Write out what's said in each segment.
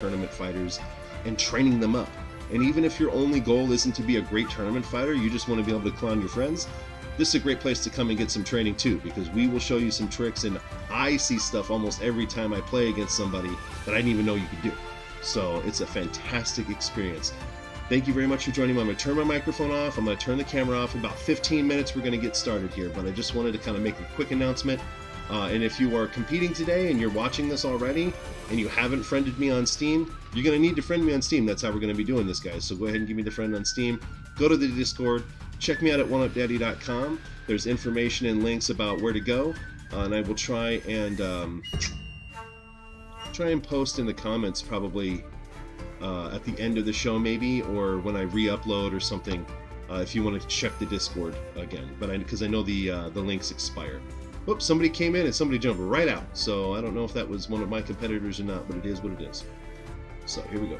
tournament fighters and training them up. And even if your only goal isn't to be a great tournament fighter, you just want to be able to clown your friends, this is a great place to come and get some training too, because we will show you some tricks, and I see stuff almost every time I play against somebody that I didn't even know you could do. So it's a fantastic experience. Thank you very much for joining me. I'm going to turn my microphone off. I'm going to turn the camera off. In about 15 minutes, we're going to get started here, but I just wanted to kind of make a quick announcement. And if you are competing today and you're watching this already and you haven't friended me on Steam, you're going to need to friend me on Steam. That's how we're going to be doing this, guys. So go ahead and give me the friend on Steam. Go to the Discord. Check me out at 1UPdaddy.com. There's information and links about where to go. And I will try and post in the comments probably at the end of the show maybe, or when I re-upload or something, if you want to check the Discord again. But because I know the links expire. Whoops, somebody came in and somebody jumped right out. So I don't know if that was one of my competitors or not, but it is what it is. So here we go.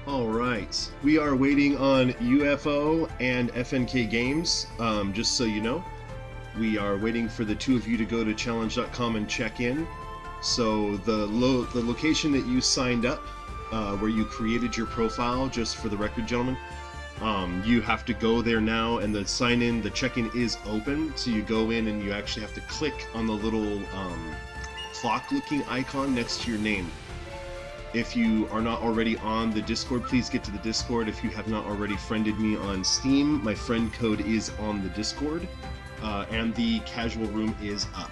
All right, we are waiting on UFO and FNK Games. Just so you know, we are waiting for the two of you to go to challenge.com and check in. So the location that you signed up, where you created your profile, just for the record, gentlemen, you have to go there now, and the sign-in, the check-in is open. So you go in and you actually have to click on the little clock-looking icon next to your name. If you are not already on the Discord, please get to the Discord. If you have not already friended me on Steam, my friend code is on the Discord, and the casual room is up.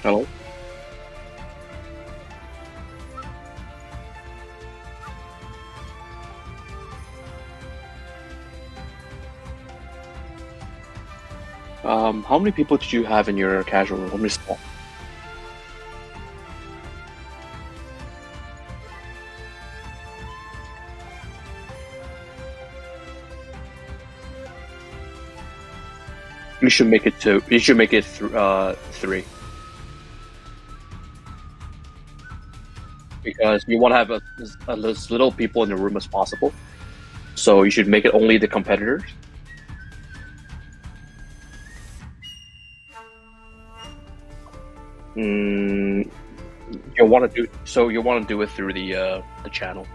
Hello? How many people did you have in your casual room? Let me see. You should make it two. You should make it three. Because you want to have as little people in the room as possible. So you should make it only the competitors. You want to do it through the channel.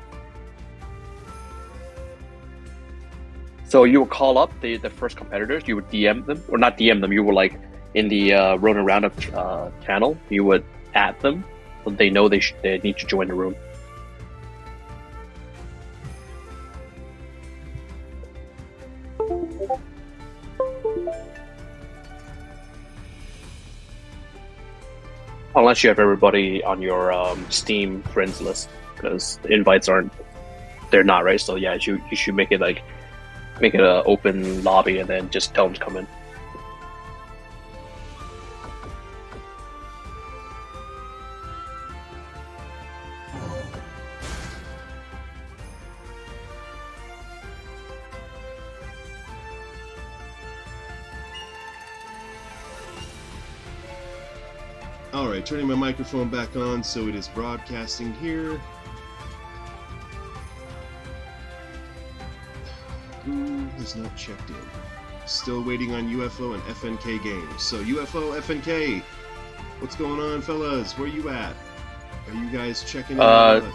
So you would call up the first competitors. You would DM them, or not DM them. You would, like, in the Ronin Roundup channel, you would add them so they know they need to join the room. Unless you have everybody on your Steam friends list, because the invites they're not, right? So yeah, you should make it an open lobby and then just tell them to come in. Alright, turning my microphone back on so it is broadcasting here. Who has not checked in? Still waiting on UFO and FNK games. So UFO, FNK, what's going on, fellas? Where you at? Are you guys checking in?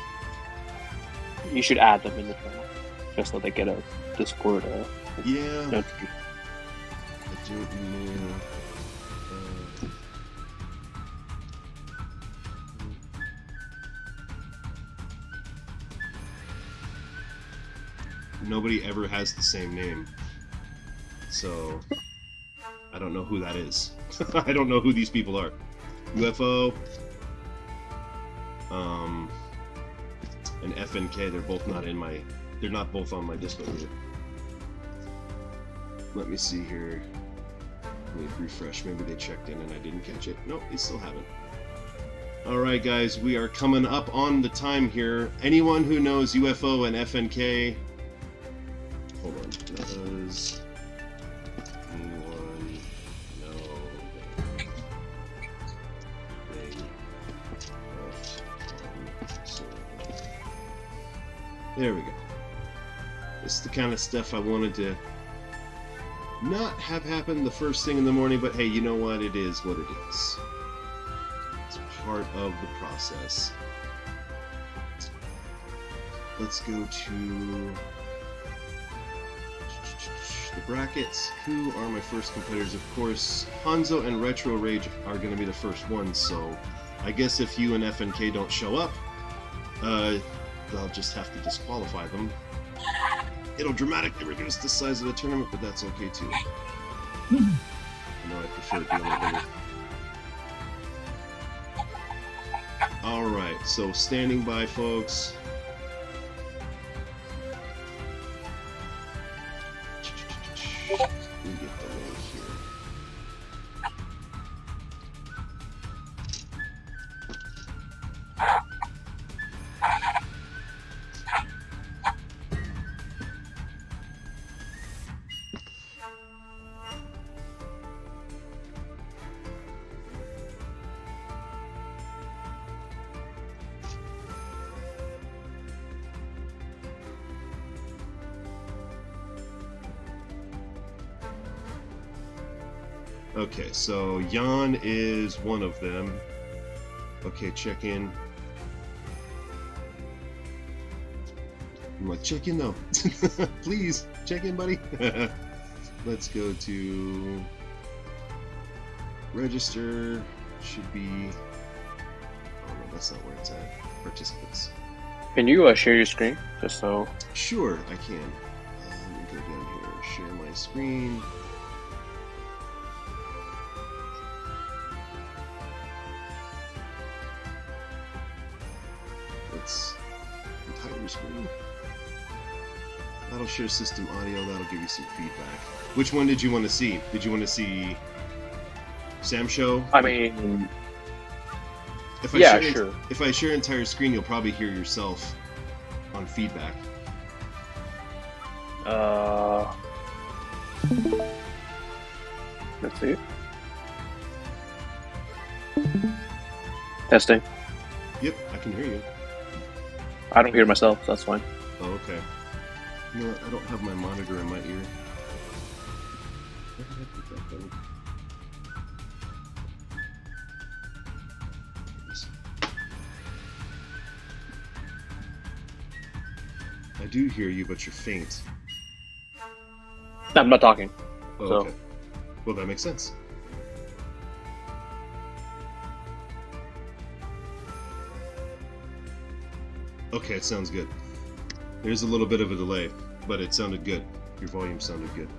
You should add them in the channel, just so they get a Discord. Yeah. Notification. I don't know. Nobody ever has the same name, so I don't know who that is. I don't know who these people are. UFO, and FNK. They're both not in my. They're not both on my Discord either. Let me see here. Let me refresh. Maybe they checked in and I didn't catch it. Nope, they still haven't. Alright guys, we are coming up on the time here. Anyone who knows UFO and FNK, hold on, does anyone know they left on server? There we go. This is the kind of stuff I wanted to not have happen the first thing in the morning, but hey, you know what? It is what it is. It's part of the process. Let's go to the brackets. Who are my first competitors? Of course, Hanzo and Retro Rage are going to be the first ones, so I guess if you and FNK don't show up, they'll just have to disqualify them. It'll dramatically reduce the size of the tournament, but that's okay too. I know I prefer it being a little bigger. Alright, so standing by, folks. Let me get the link here. Okay, so Jan is one of them. Okay, check in. I'm like, check in though. Please, check in, buddy. Let's go to register. Should be. Oh no, that's not where it's at. Participants. Can you share your screen, just so? Sure, I can. Let me go down here. Share my screen. Entire screen. That'll share system audio. That'll give you some feedback. Which one did you want to see? Did you want to see Sam Show? I mean, if I yeah, share, sure. If I share entire screen, you'll probably hear yourself on feedback. Let's see. Testing. Yep, I can hear you. I don't hear myself, so that's fine. Oh, okay. You know what? I don't have my monitor in my ear. Where did I put that thing? I do hear you, but you're faint. I'm not talking. Oh, So- okay. Well, that makes sense. Okay, it sounds good. There's a little bit of a delay, but it sounded good. Your volume sounded good.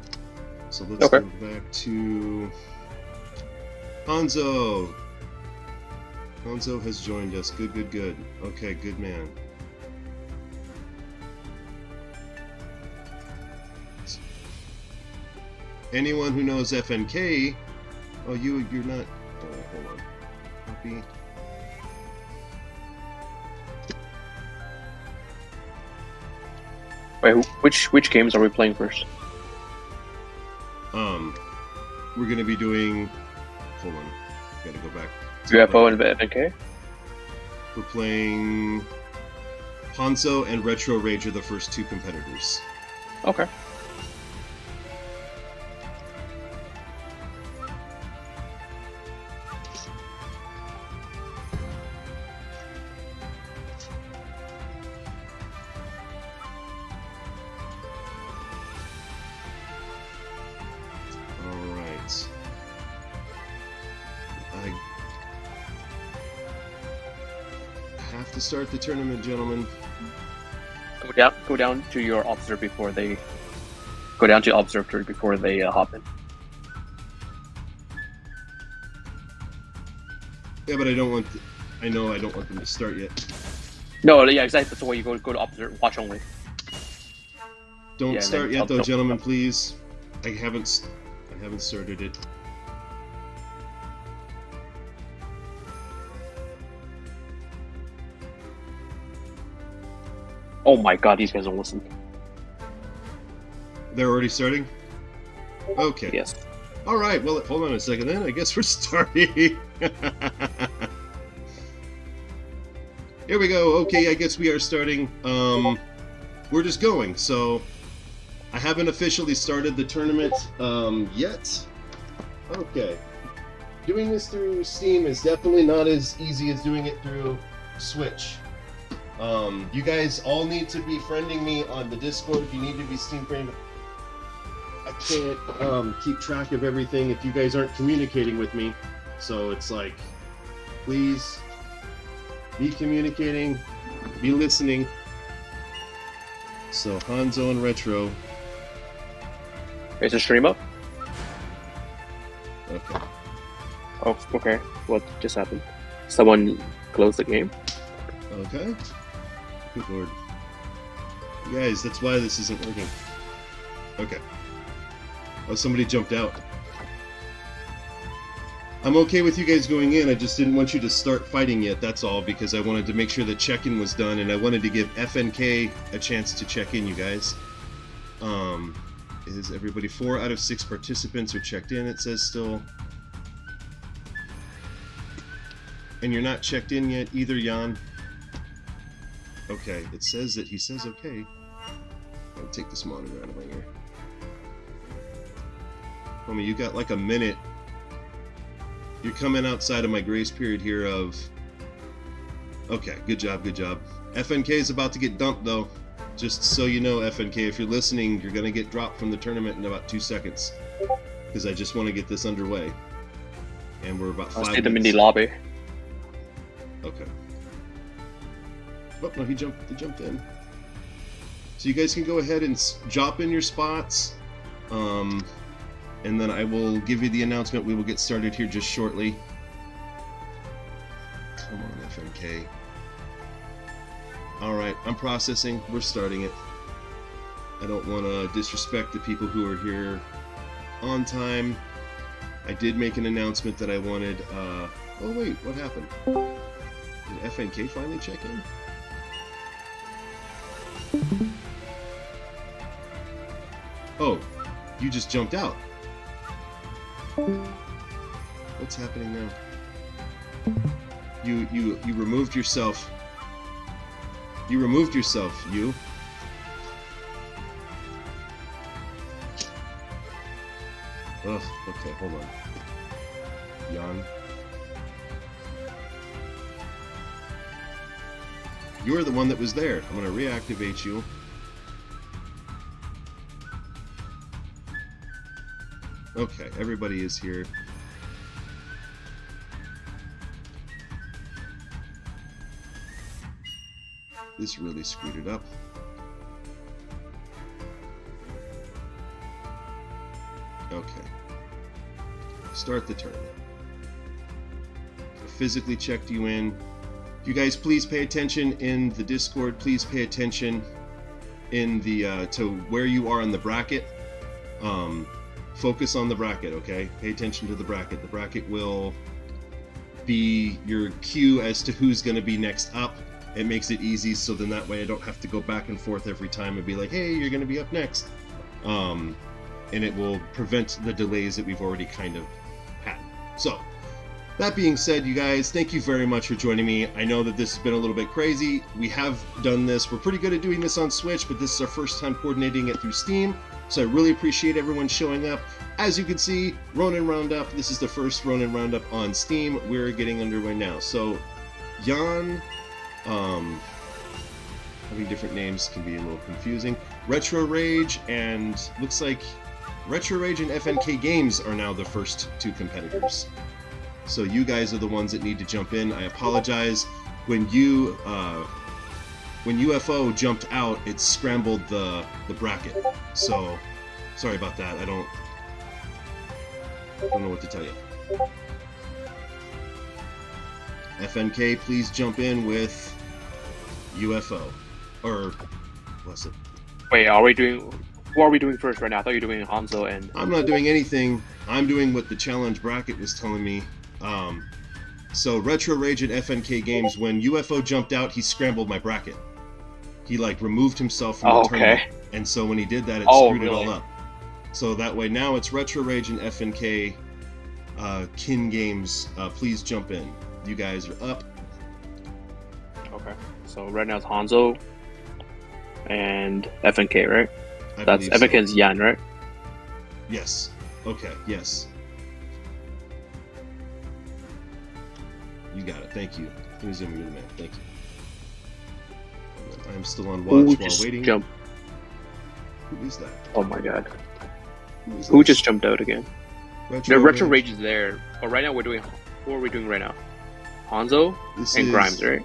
So let's Okay. go back to Hanzo. Hanzo has joined us. Good, good, good. Okay, good man. Anyone who knows FNK... Oh, you're not... Oh, hold on. Copy. Wait, which games are we playing first? We're gonna be doing... Hold on. Gotta go back. UFO and FNK? We're playing... Hanzo and Retro Rage are the first two competitors. Okay. Alright. I have to start the tournament, gentlemen. Go down to your observer before they... Go down to observatory before they hop in. Yeah, but I don't want... I know I don't want them to start yet. No, yeah, exactly. That's the way you go to observe, watch only. Don't start yet, though, gentlemen, please. I haven't started it. Oh my god, these guys don't listen. They're already starting? Okay. Yes. Alright, well, hold on a second then. I guess we're starting. Here we go. Okay, I guess we are starting. We're just going, so... I haven't officially started the tournament yet. Okay. Doing this through Steam is definitely not as easy as doing it through Switch. You guys all need to be friending me on the Discord if you need to be Steam friended. I can't keep track of everything if you guys aren't communicating with me. So it's like, please be communicating, be listening. So Hanzo and Retro. Is the stream up? Okay. Oh, okay. What just happened? Someone closed the game? Okay. Good lord. Guys, that's why this isn't working. Okay. Oh, somebody jumped out. I'm okay with you guys going in, I just didn't want you to start fighting yet, that's all, because I wanted to make sure that check-in was done, and I wanted to give FNK a chance to check in, you guys. Is everybody 4 out of 6 participants are checked in, it says still. And you're not checked in yet either, Jan? Okay, it says that he says okay. I'll take this monitor out of my ear. Homie, you got like a minute. You're coming outside of my grace period here of... Okay, good job, good job. FNK is about to get dumped, though. Just so you know, FNK, if you're listening, you're going to get dropped from the tournament in about 2 seconds. Because I just want to get this underway. And we're about 5 minutes. I'll see them in the lobby. Okay. Oh, no, he jumped in. So you guys can go ahead and drop in your spots. And then I will give you the announcement. We will get started here just shortly. Come on, FNK. Alright, I'm processing. We're starting it. I don't want to disrespect the people who are here on time. I did make an announcement that I wanted... Oh, wait, what happened? Did FNK finally check in? Oh, you just jumped out. What's happening now? You removed yourself. You removed yourself, you. Ugh, okay, hold on. Jan. You're the one that was there. I'm gonna reactivate you. Okay, everybody is here. This really screwed it up. Okay. Start the tournament. physically checked you in. You guys, please pay attention in the Discord. Please pay attention in the to where you are in the bracket. Focus on the bracket, okay? Pay attention to the bracket. The bracket will be your cue as to who's going to be next up. It makes it easy, so then that way I don't have to go back and forth every time and be like, hey, you're going to be up next. And it will prevent the delays that we've already kind of had. So, that being said, you guys, thank you very much for joining me. I know that this has been a little bit crazy. We have done this. We're pretty good at doing this on Switch, but this is our first time coordinating it through Steam. So I really appreciate everyone showing up. As you can see, Ronin Roundup, this is the first Ronin Roundup on Steam. We're getting underway now. So, Jan, having different names can be a little confusing. Retro Rage and looks like Retro Rage and FNK Games are now the first two competitors. So you guys are the ones that need to jump in. I apologize. When UFO jumped out, it scrambled the bracket. So sorry about that. I don't know what to tell you. FNK, please jump in with UFO. Or what's it? Wait, who are we doing first right now? I thought you were doing Hanzo and... I'm not doing anything. I'm doing what the challenge bracket was telling me. So Retro Rage and FNK Games, when UFO jumped out, he scrambled my bracket. He like removed himself from the tournament. And so when he did that, it screwed it all up. So that way now it's Retro Rage and FNK Kin Games. Please jump in. You guys are up. Okay. So right now it's Hanzo and FNK, right? That's so. FNK's Yan, right? Yes. Okay, yes. You got it. Thank you. You're the man. Thank you. I'm still on watch while waiting. Jump. Who is that? Oh my god. Who just jumped out again? Retro Rage is there. But right now we're doing... Who are we doing right now? Hanzo and Grimes, right?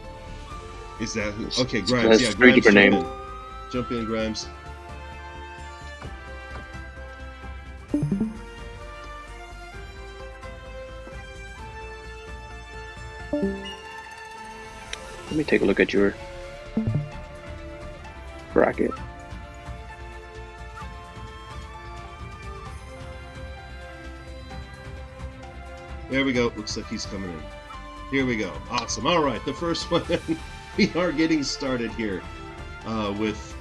Is that who? Okay, Grimes. Yeah, three different names. Jump in, Grimes. Let me take a look at your bracket. There we go. Looks like he's coming in. Here we go. Awesome. All right, the first one. We are getting started here with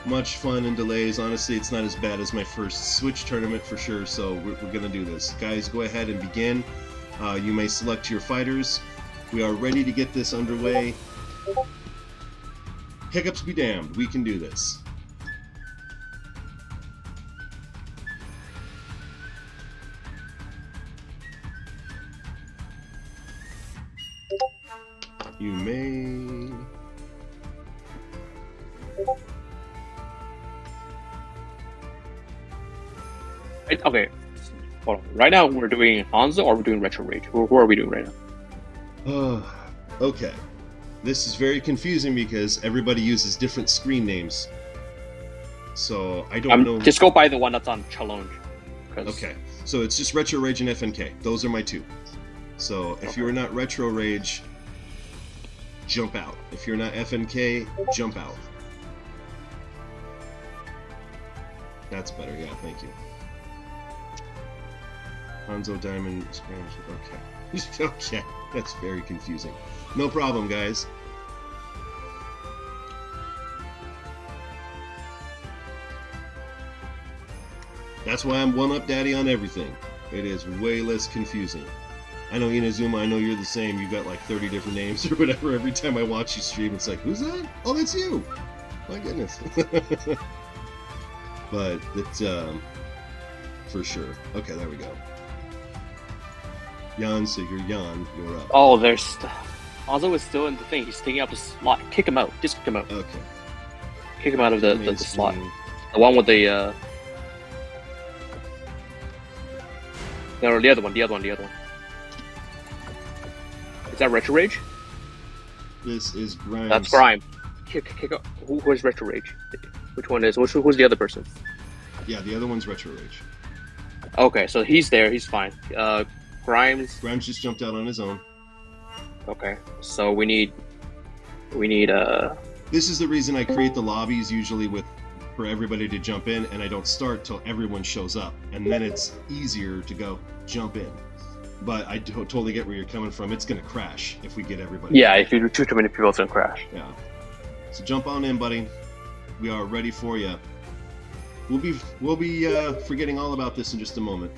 much fun and delays. Honestly, it's not as bad as my first Switch tournament for sure, so we're going to do this. Guys, go ahead and begin. You may select your fighters. We are ready to get this underway. Hiccups be damned. We can do this. You may... Okay, hold on. Right now we're doing Hanzo or we're doing Retro Rage? Who are we doing right now? Okay. This is very confusing because everybody uses different screen names. So I don't know. Just go by the one that's on challenge. Okay, so it's just Retro Rage and FNK. Those are my two. So if you're not Retro Rage, jump out. If you're not FNK, jump out. That's better, yeah, thank you. Hanzo Diamond Scramble. Okay. Okay, that's very confusing. No problem, guys. That's why I'm 1UPdaddy on everything. It is way less confusing. I know Inazuma, I know you're the same. You've got like 30 different names or whatever. Every time I watch you stream, it's like, who's that? Oh, that's you! My goodness. But it's, for sure. Okay, there we go. Jan, so you're Jan, you're up. Oh, there's... Hanzo is still in the thing. He's taking up the slot. Kick him out. Just kick him out. Okay. Kick him out of the slot. The one with the, No, the other one. Is that Retro Rage? This is Grimes. That's Grime. Kick out. Who's Retro Rage? Which one is? Who's the other person? Yeah, the other one's Retro Rage. Okay, so he's there. He's fine. Grimes. Grimes just jumped out on his own. Okay, so we need This is the reason I create the lobbies usually for everybody to jump in, and I don't start till everyone shows up, and then it's easier to go jump in. But I totally get where you're coming from. It's gonna crash if we get everybody. Yeah, if you do too many people, it's gonna crash. Yeah. So jump on in, buddy. We are ready for you. We'll be forgetting all about this in just a moment.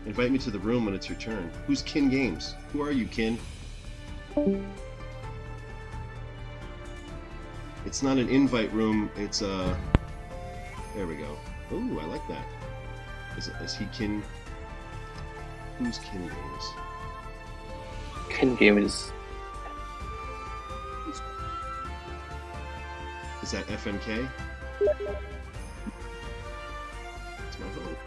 Invite me to the room when it's your turn. Who's Kin Games? Who are you, Kin? It's not an invite room. It's a. There we go. Ooh, I like that. Is he Kin? Who's Kin Games? Kin Games. Is that FNK? That's my vote.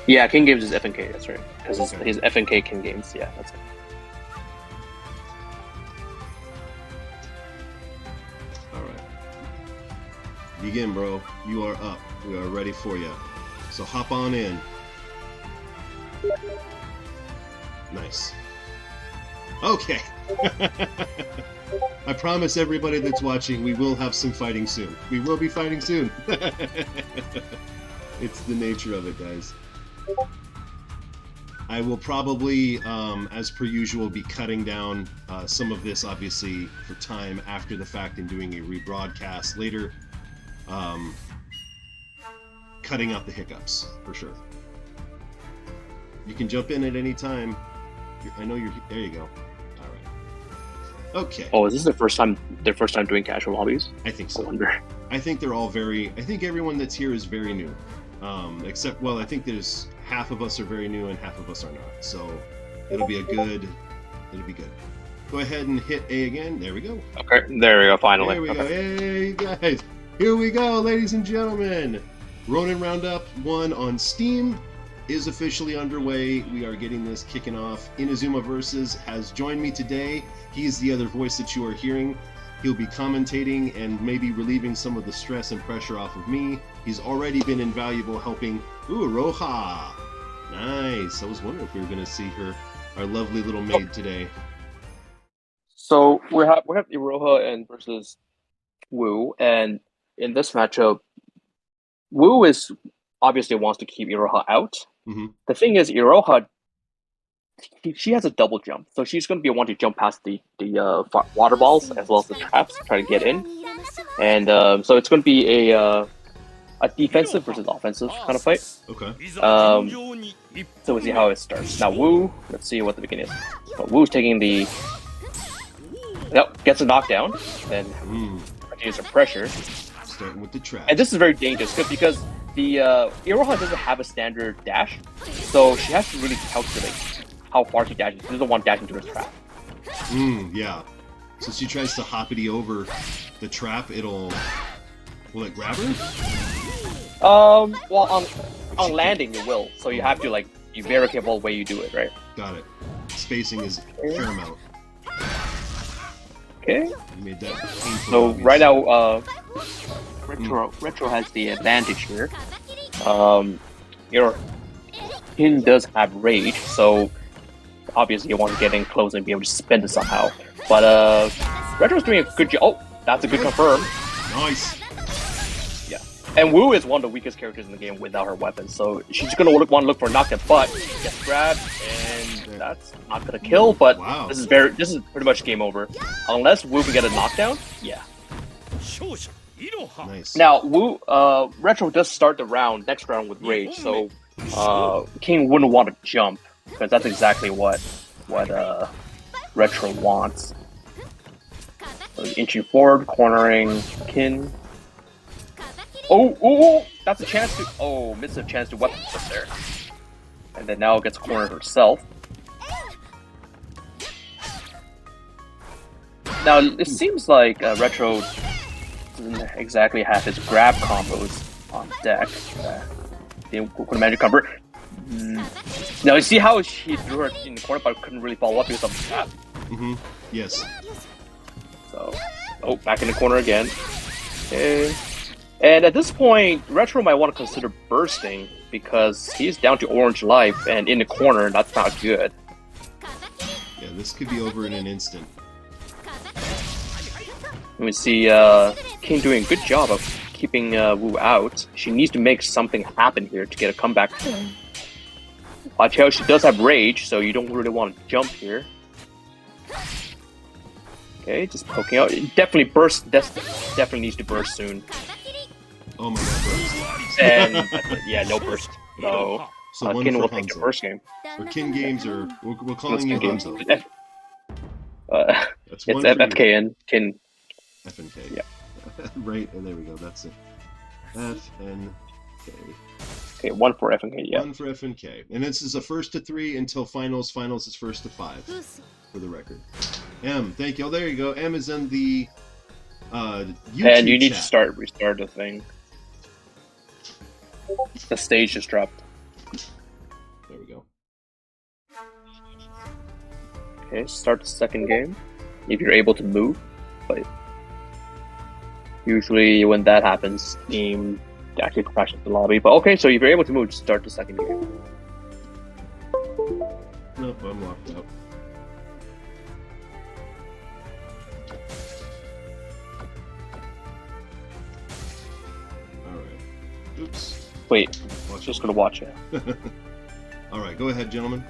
Yeah, King Games is FNK, that's right. Because Okay. his FNK King Games, yeah, that's it. Alright. Begin, bro. You are up. We are ready for you. So hop on in. Nice. Okay. I promise everybody that's watching, we will have some fighting soon. We will be fighting soon. It's the nature of it, guys. I will probably, as per usual, be cutting down some of this, obviously, for time after the fact and doing a rebroadcast later. Cutting out the hiccups, for sure. You can jump in at any time. I know you're... There you go. Okay. Oh, is this their first time doing casual hobbies? I think I so. wonder. I think they're all very... I think everyone that's here is very new. Except, well, I think there's half of us are very new and half of us are not. So it'll be good. Go ahead and hit A again. There we go. Okay, there we go, finally. There we go. Okay. Hey, guys. Here we go, ladies and gentlemen. Ronin Roundup 1 on Steam is officially underway. We are getting this kicking off. Inazuma Versus has joined me today. He's the other voice that you are hearing. He'll be commentating and maybe relieving some of the stress and pressure off of me. He's already been invaluable helping. Ooh, Roja. Nice. I was wondering if we were going to see our lovely little maid today. So we have Iroha and versus Wu, and in this matchup, Wu is obviously wants to keep Iroha out. Mm-hmm. The thing is, Iroha, she has a double jump, so she's going to be one to jump past the water balls as well as the traps, try to get in, and so it's going to be a defensive versus offensive kind of fight. Okay. So we'll see how it starts. Now Wu, let's see what the beginning is. So Wu's taking the, gets a knockdown, then continues some pressure. Starting with the trap. And this is very dangerous because the Iroha doesn't have a standard dash, so she has to really calculate how far she dashes. She doesn't want to dash into the trap. Yeah. So she tries to hoppity over the trap. Will it grab her? Well, on landing you will. So you have to be very careful the way you do it, right? Got it. Spacing is paramount. Okay. You made that painful. So obvious. right now, Retro has the advantage here. Your Kin does have rage, so obviously you want to get in close and be able to spend it somehow. But Retro's doing a good job. Oh, that's a good confirm. Nice. Yeah. And Wu is one of the weakest characters in the game without her weapons, so she's gonna want to look for a knockdown, but gets grabbed, and that's not gonna kill. But wow. This is pretty much game over, unless Wu can get a knockdown. Yeah. Nice. Now Wu, Retro does start the next round with rage, so King wouldn't want to jump because that's exactly what Retro wants. So inching forward, cornering Kin. Oh, that's a chance to. Oh, missed a chance to weapon flip there. And then now gets cornered herself. Now it seems like Retro doesn't exactly have his grab combos on deck. The magic cover. Now you see how he threw her in the corner, but couldn't really follow up because of the trap. Mm-hmm. Yes. So, back in the corner again. Okay. And at this point, Retro might want to consider bursting because he's down to orange life and in the corner. That's not good. Yeah, this could be over in an instant. And we see King doing a good job of keeping Wu out. She needs to make something happen here to get a comeback. Watch out, she does have rage, so you don't really want to jump here. Okay, just poking out. It definitely burst. Definitely needs to burst soon. Oh my god, burst. And yeah, no burst. No. So one Kin for will take the Hanzo. first game. Or Kin games, or we're calling you Games. Hanzo. It's FK and Kin. FNK. Yeah. Right, and there we go. That's it. FNK. Okay, 1 for FNK. Yeah. 1 for FNK. And this is a first to 3 until finals. Finals is first to 5. For the record. M, thank you. Oh, there you go. M is in the YouTube And you need chat. to restart the thing. The stage just dropped. There we go. Okay, start the second game. If you're able to move, but usually when that happens, Steam actually crashes the lobby. But okay, so if you're able to move, just start the second game. Nope, I'm locked out. Alright. Oops. Wait, Watch just it. gonna watch it. Alright, go ahead, gentlemen.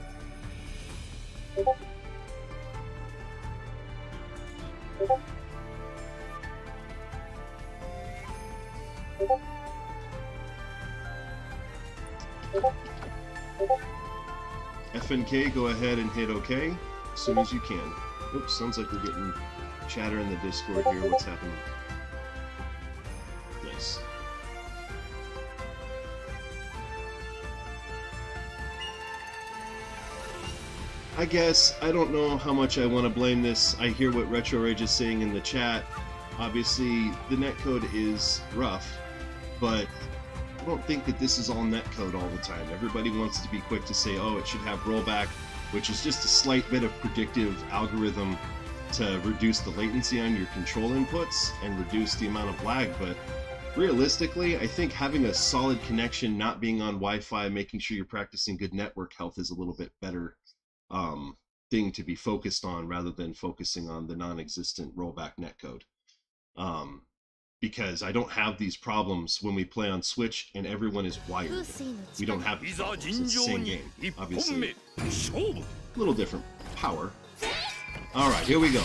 FNK, go ahead and hit OK as soon as you can. Oops, sounds like we're getting chatter in the Discord here. What's happening? Nice. I guess, I don't know how much I want to blame this. I hear what Retro Rage is saying in the chat. Obviously, the netcode is rough, but I don't think that this is all netcode all the time. Everybody wants to be quick to say, oh, it should have rollback, which is just a slight bit of predictive algorithm to reduce the latency on your control inputs and reduce the amount of lag. But realistically, I think having a solid connection, not being on Wi-Fi, making sure you're practicing good network health is a little bit better thing to be focused on rather than focusing on the non-existent rollback netcode. Because I don't have these problems when we play on Switch and everyone is wired. We don't have these problems. It's the same game. Obviously, a little different power. Alright, here we go.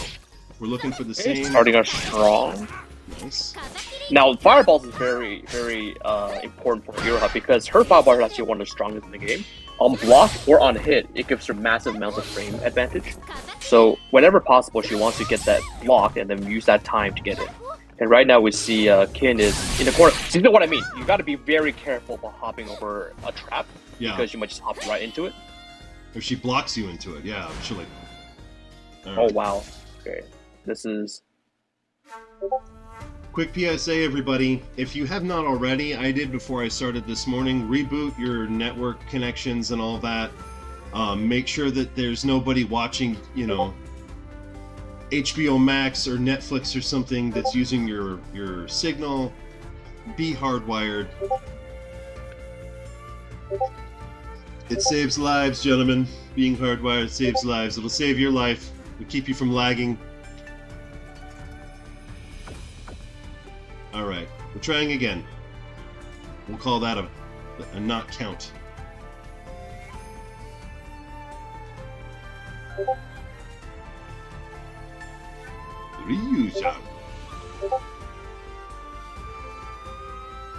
We're looking for the same... Starting out strong. Nice. Now, Fireballs is very, very important for Iroha because her Fireball is actually one of the strongest in the game. On block or on hit, it gives her massive amounts of frame advantage. So, whenever possible, she wants to get that block and then use that time to get it. And right now we see Kin is in the corner. So you know what I mean? You got to be very careful about hopping over a trap. Yeah. Because you might just hop right into it. If she blocks you into it, yeah, she'll like... All right. Oh, wow. Okay. This is... Quick PSA, everybody. If you have not already, I did before I started this morning, reboot your network connections and all that. Make sure that there's nobody watching, you know, HBO Max or Netflix or something that's using your signal. Be hardwired. It saves lives, gentlemen. Being hardwired saves lives. It'll save your life. It'll keep you from lagging. Alright, we're trying again. We'll call that a not count. Ryuja.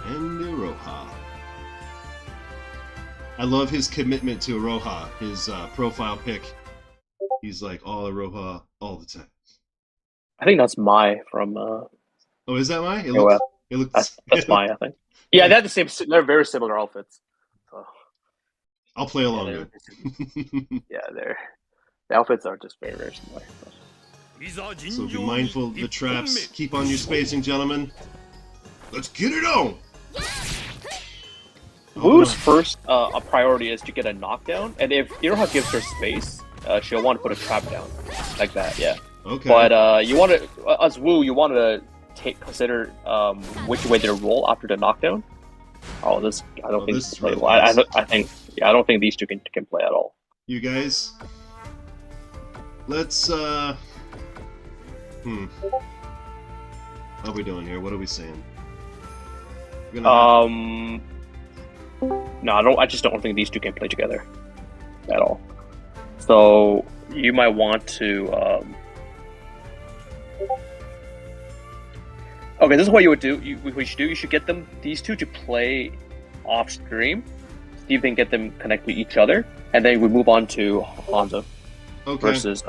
And Iroha. I love his commitment to Iroha, his profile pic. He's like, all Iroha, all the time. I think that's Mai from... Oh, is that Mai? It looks... That's Mai, I think. Yeah, they have the same... They're very similar outfits. So, I'll play along yeah, with. yeah, the outfits are just very, very similar. So be mindful of the traps. Keep on your spacing, gentlemen. Let's get it on! Wu's first a priority is to get a knockdown, and if Iroha gives her space, she'll want to put a trap down. Like that, yeah. Okay. But you want to, as Wu, you want to consider which way they roll after the knockdown. Oh, this I don't Oh, think this can is play. real Well, fast. I think I don't think these two can play at all. You guys, let's How are we doing here? What are we saying? We're gonna No, I don't. I just don't think these two can play together at all. So you might want to. Okay, this is what you would do. What you should do. You should get these two to play off stream. See if they can get them connect to each other, and then we move on to Hanzo okay. versus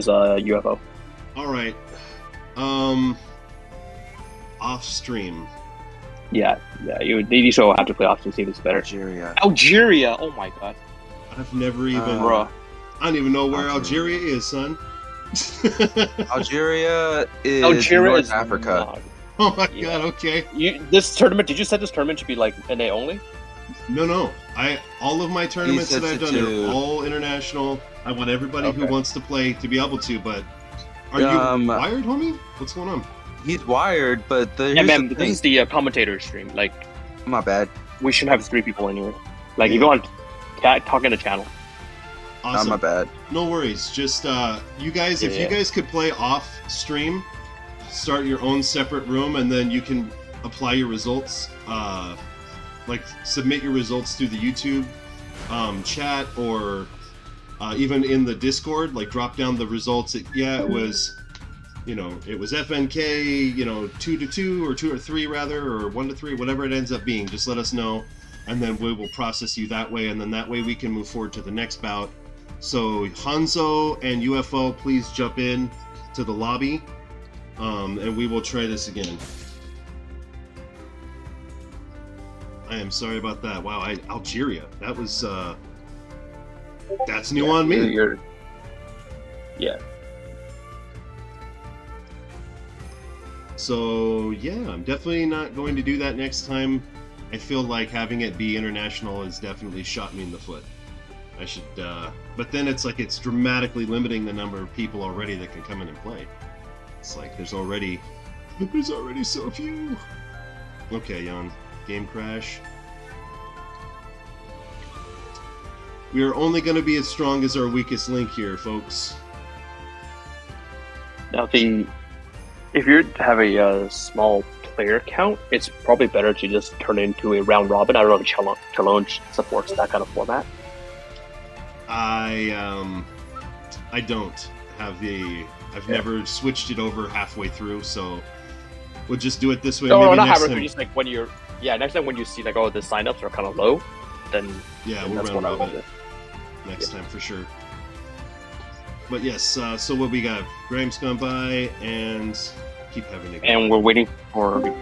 UFO. All right. Off stream. Yeah. These two will have to play off stream. See if it's better. Algeria. Oh my god. I've never even. Bruh. I don't even know where Algeria is, son. Algeria is North Africa. Not. Oh my god. Okay. This tournament. Did you set this tournament to be like NA only? No. All of my tournaments that I've done are all international. I want everybody who wants to play to be able to. But are you wired, homie? What's going on? He's wired, but Yeah, man. This is the commentator stream. Like, my bad. we should have 3 people in here. Like, you go on talk in the channel. Awesome. Not my bad. No worries. Just you guys, if you guys could play off stream, start your own separate room, and then you can apply your results. Like submit your results through the YouTube chat, or even in the Discord. Like drop down the results. It was, it was FNK, 2-2 or 2 or 3 rather, or 1-3, whatever it ends up being. Just let us know, and then we will process you that way, and then that way we can move forward to the next bout. So Hanzo and UFO, please jump in to the lobby, and we will try this again. I am sorry about that. Wow, Algeria. That was that's new on me. Yeah. So yeah, I'm definitely not going to do that next time. I feel like having it be international has definitely shot me in the foot. I should, but then it's like it's dramatically limiting the number of people already that can come in and play. It's like there's already so few. Okay, Jan. Game crash. We are only going to be as strong as our weakest link here, folks. Now, if you have a small player count, it's probably better to just turn it into a round robin. I don't know if challenge supports that kind of format. I don't have the. I've never switched it over halfway through, so we'll just do it this way. No, not halfway through. Just like when you're, next time when you see like, oh, the signups are kind of low, then we'll round robin it next time for sure. But yes, so what we got? Graham's gone by, and keep having it. And we're waiting for you.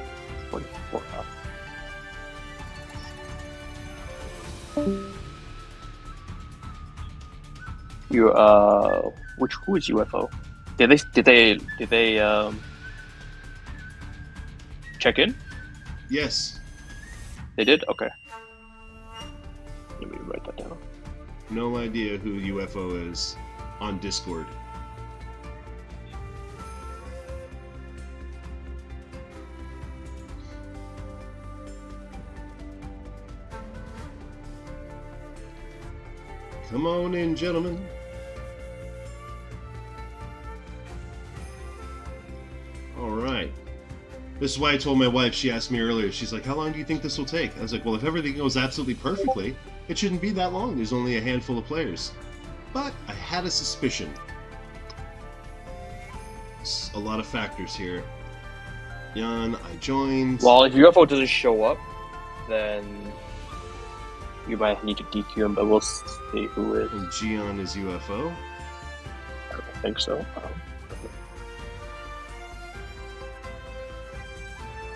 Who is UFO? Did they check in? Yes. They did? Okay. Let me write that down. No idea who UFO is on Discord. Come on in, gentlemen. All right. This is why I told my wife, she asked me earlier, she's like, how long do you think this will take? I was like, well, if everything goes absolutely perfectly, it shouldn't be that long. There's only a handful of players. But I had a suspicion. It's a lot of factors here. Jan, I joined. Well, if UFO doesn't show up, then you might need to DQ him, but we'll see who is. And Gian is UFO. I don't think so.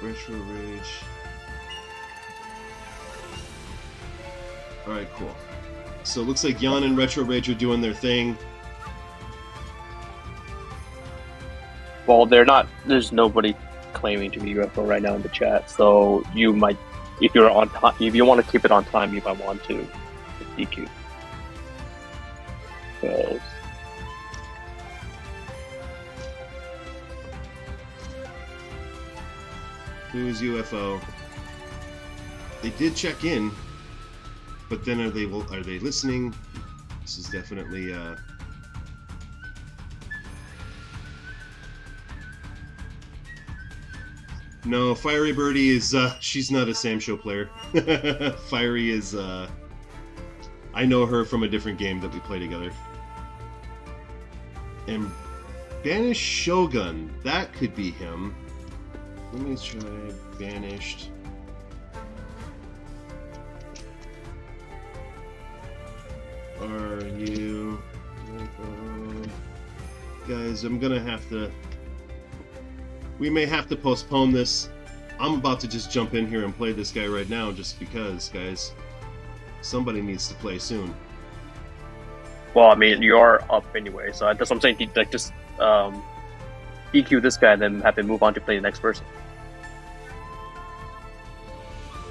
Retro Rage. Alright, cool. So it looks like Jan and Retro Rage are doing their thing. Well, they're not. There's nobody claiming to be UFO right now in the chat, so you might, if you're on time, if you want to keep it on time, you might want to DQ. Because who is UFO? They did check in, but then are they listening? This is definitely no, Fiery Birdie is she's not a Sam Show player. Fiery is I know her from a different game that we play together. And Banished Shogun, that could be him. Let me try Banished. Are you... guys, I'm gonna have to... we may have to postpone this. I'm about to just jump in here and play this guy right now just because, guys. Somebody needs to play soon. Well, I mean, you are up anyway, so that's what I'm saying. Like, just EQ this guy and then have him move on to play the next person.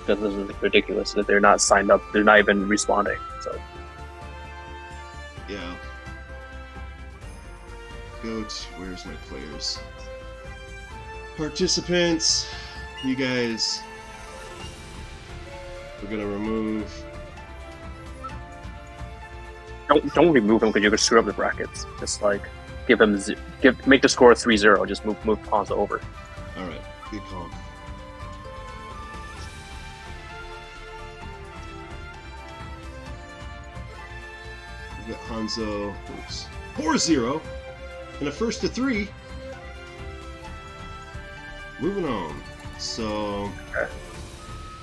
Because this is ridiculous that they're not signed up. They're not even responding, so... yeah. Goat, where's my players? Participants, you guys. We're gonna remove. Don't remove him because you're gonna screw up the brackets. Just like make the score 3-0. Just move Hanzo over. All right, good call. We got Hanzo. Oops. 4-0 and a first to 3. Moving on. So,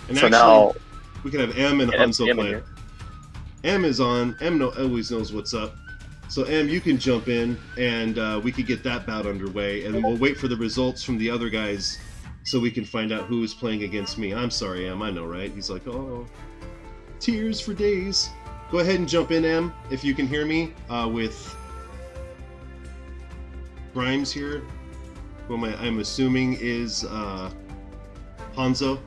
and so actually, now we could have M and Hanzo play. here. M is on. M always knows what's up. So M, you can jump in, and we could get that bout underway, and then we'll wait for the results from the other guys, so we can find out who is playing against me. I'm sorry, M. I know, right? He's like, oh, tears for days. Go ahead and jump in, M, if you can hear me. With Grimes here, who I'm assuming is Hanzo.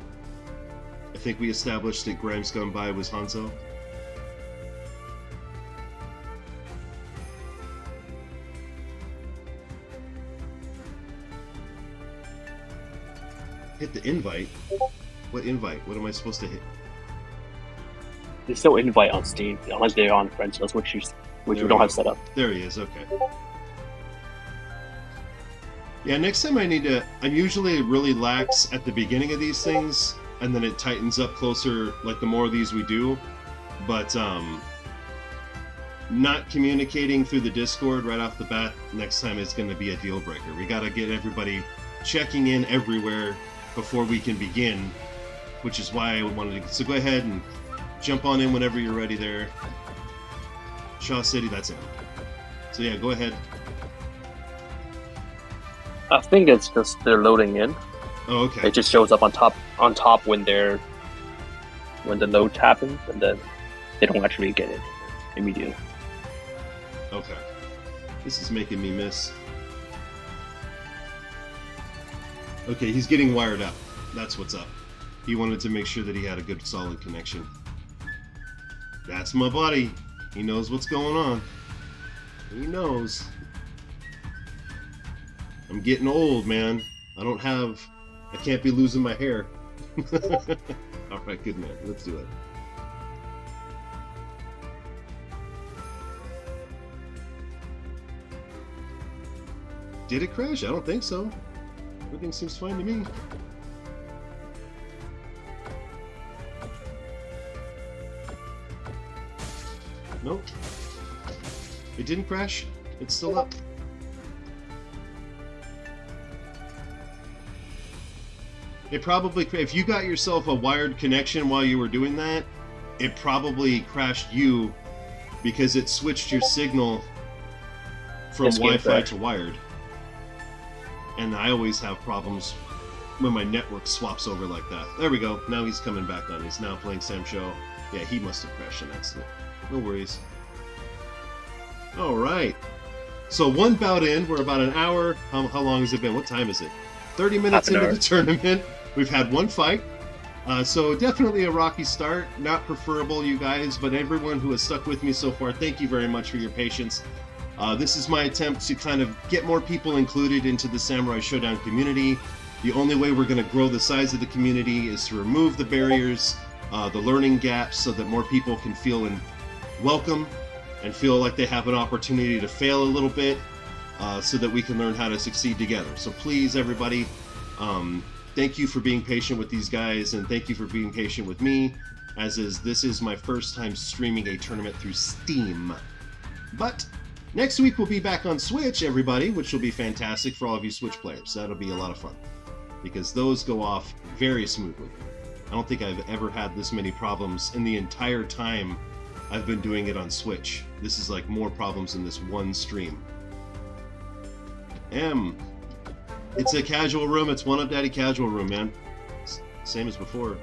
I think we established that Grimes Gone By was Hanzo. Hit the invite? What invite? What am I supposed to hit? There's no invite on Steam unless they're on friends list, which we don't have set up. There he is. Okay. Yeah, next time I need to... I'm usually really lax at the beginning of these things, and then it tightens up closer, like the more of these we do. But, not communicating through the Discord right off the bat next time is going to be a deal breaker. We got to get everybody checking in everywhere before we can begin, which is why I wanted to... So go ahead and jump on in whenever you're ready there. Shaw City, that's it. So yeah, go ahead. I think it's just they're loading in. Oh, okay. It just shows up on top when the load happens, and then they don't actually get it immediately. Okay. This is making me miss. Okay, he's getting wired up. That's what's up. He wanted to make sure that he had a good, solid connection. That's my buddy. He knows what's going on. He knows. I'm getting old, man. I can't be losing my hair. Alright, good man. Let's do it. Did it crash? I don't think so. Everything seems fine to me. Nope. It didn't crash. It's still up. It probably, if you got yourself a wired connection while you were doing that, it probably crashed you because it switched your signal from Wi-Fi to wired. And I always have problems when my network swaps over like that. There we go. Now he's coming back on. He's now playing Sam Show. Yeah, he must have crashed an accident. No worries. All right. So one bout in. We're about an hour. How long has it been? What time is it? 30 minutes into the tournament. We've had one fight. So definitely a rocky start. Not preferable, you guys, but everyone who has stuck with me so far, thank you very much for your patience. This is my attempt to kind of get more people included into the Samurai Shodown community. The only way we're going to grow the size of the community is to remove the barriers the learning gaps so that more people can feel welcome and feel like they have an opportunity to fail a little bit so that we can learn how to succeed together. So please, everybody, thank you for being patient with these guys, and thank you for being patient with me, this is my first time streaming a tournament through Steam. But next week we'll be back on Switch, everybody, which will be fantastic for all of you Switch players. That'll be a lot of fun, because those go off very smoothly. I don't think I've ever had this many problems in the entire time I've been doing it on Switch. This is like more problems in this one stream. It's a casual room. It's 1UPdaddy casual room, man. Same as before.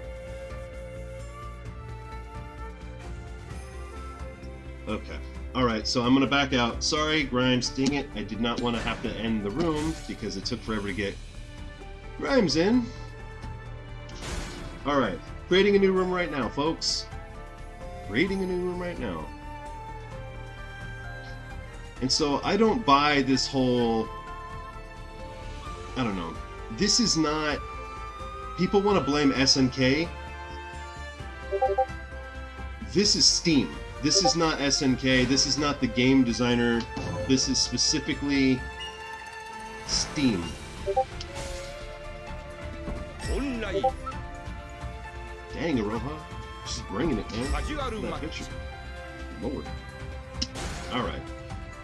Okay. Alright, so I'm going to back out. Sorry, Grimes, dang it. I did not want to have to end the room because it took forever to get Grimes in. Alright, creating a new room right now, folks. Creating a new room right now. And so I don't buy this whole... I don't know. This is not... People want to blame SNK. This is Steam. This is not SNK. This is not the game designer. This is specifically Steam. Dang, Aroha. She's bringing it, man. That picture. Lord. Alright.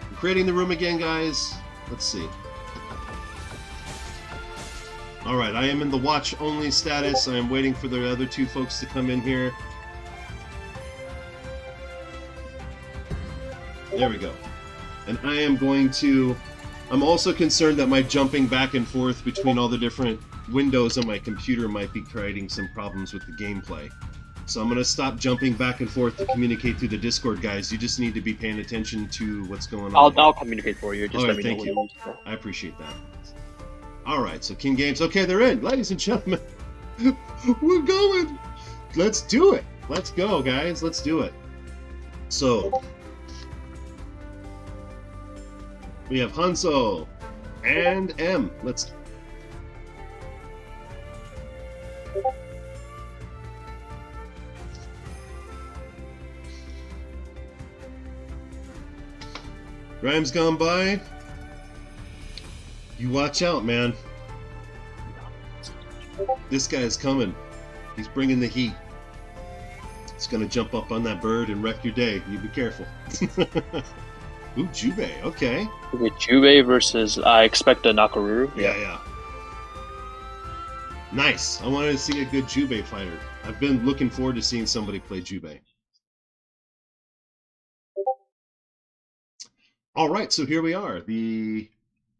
I'm creating the room again, guys. Let's see. Alright, I am in the watch-only status. I am waiting for the other two folks to come in here. There we go. And I am going to... I'm also concerned that my jumping back and forth between all the different windows on my computer might be creating some problems with the gameplay. So I'm going to stop jumping back and forth to communicate through the Discord, guys. You just need to be paying attention to what's going on. I'll communicate for you. Just let me know. Thank you. I appreciate that. Alright, so King Games. Okay, they're in. Ladies and gentlemen, we're going. Let's do it. Let's go, guys. Let's do it. So... we have Hanzo and M. Let's... Grimes gone by. You watch out, man. This guy is coming. He's bringing the heat. He's gonna jump up on that bird and wreck your day. You be careful. Ooh, Jubei, okay. Okay, Jubei versus, I expect a Nakaruru. Yeah. Nice. I wanted to see a good Jubei fighter. I've been looking forward to seeing somebody play Jubei. Alright, so here we are. The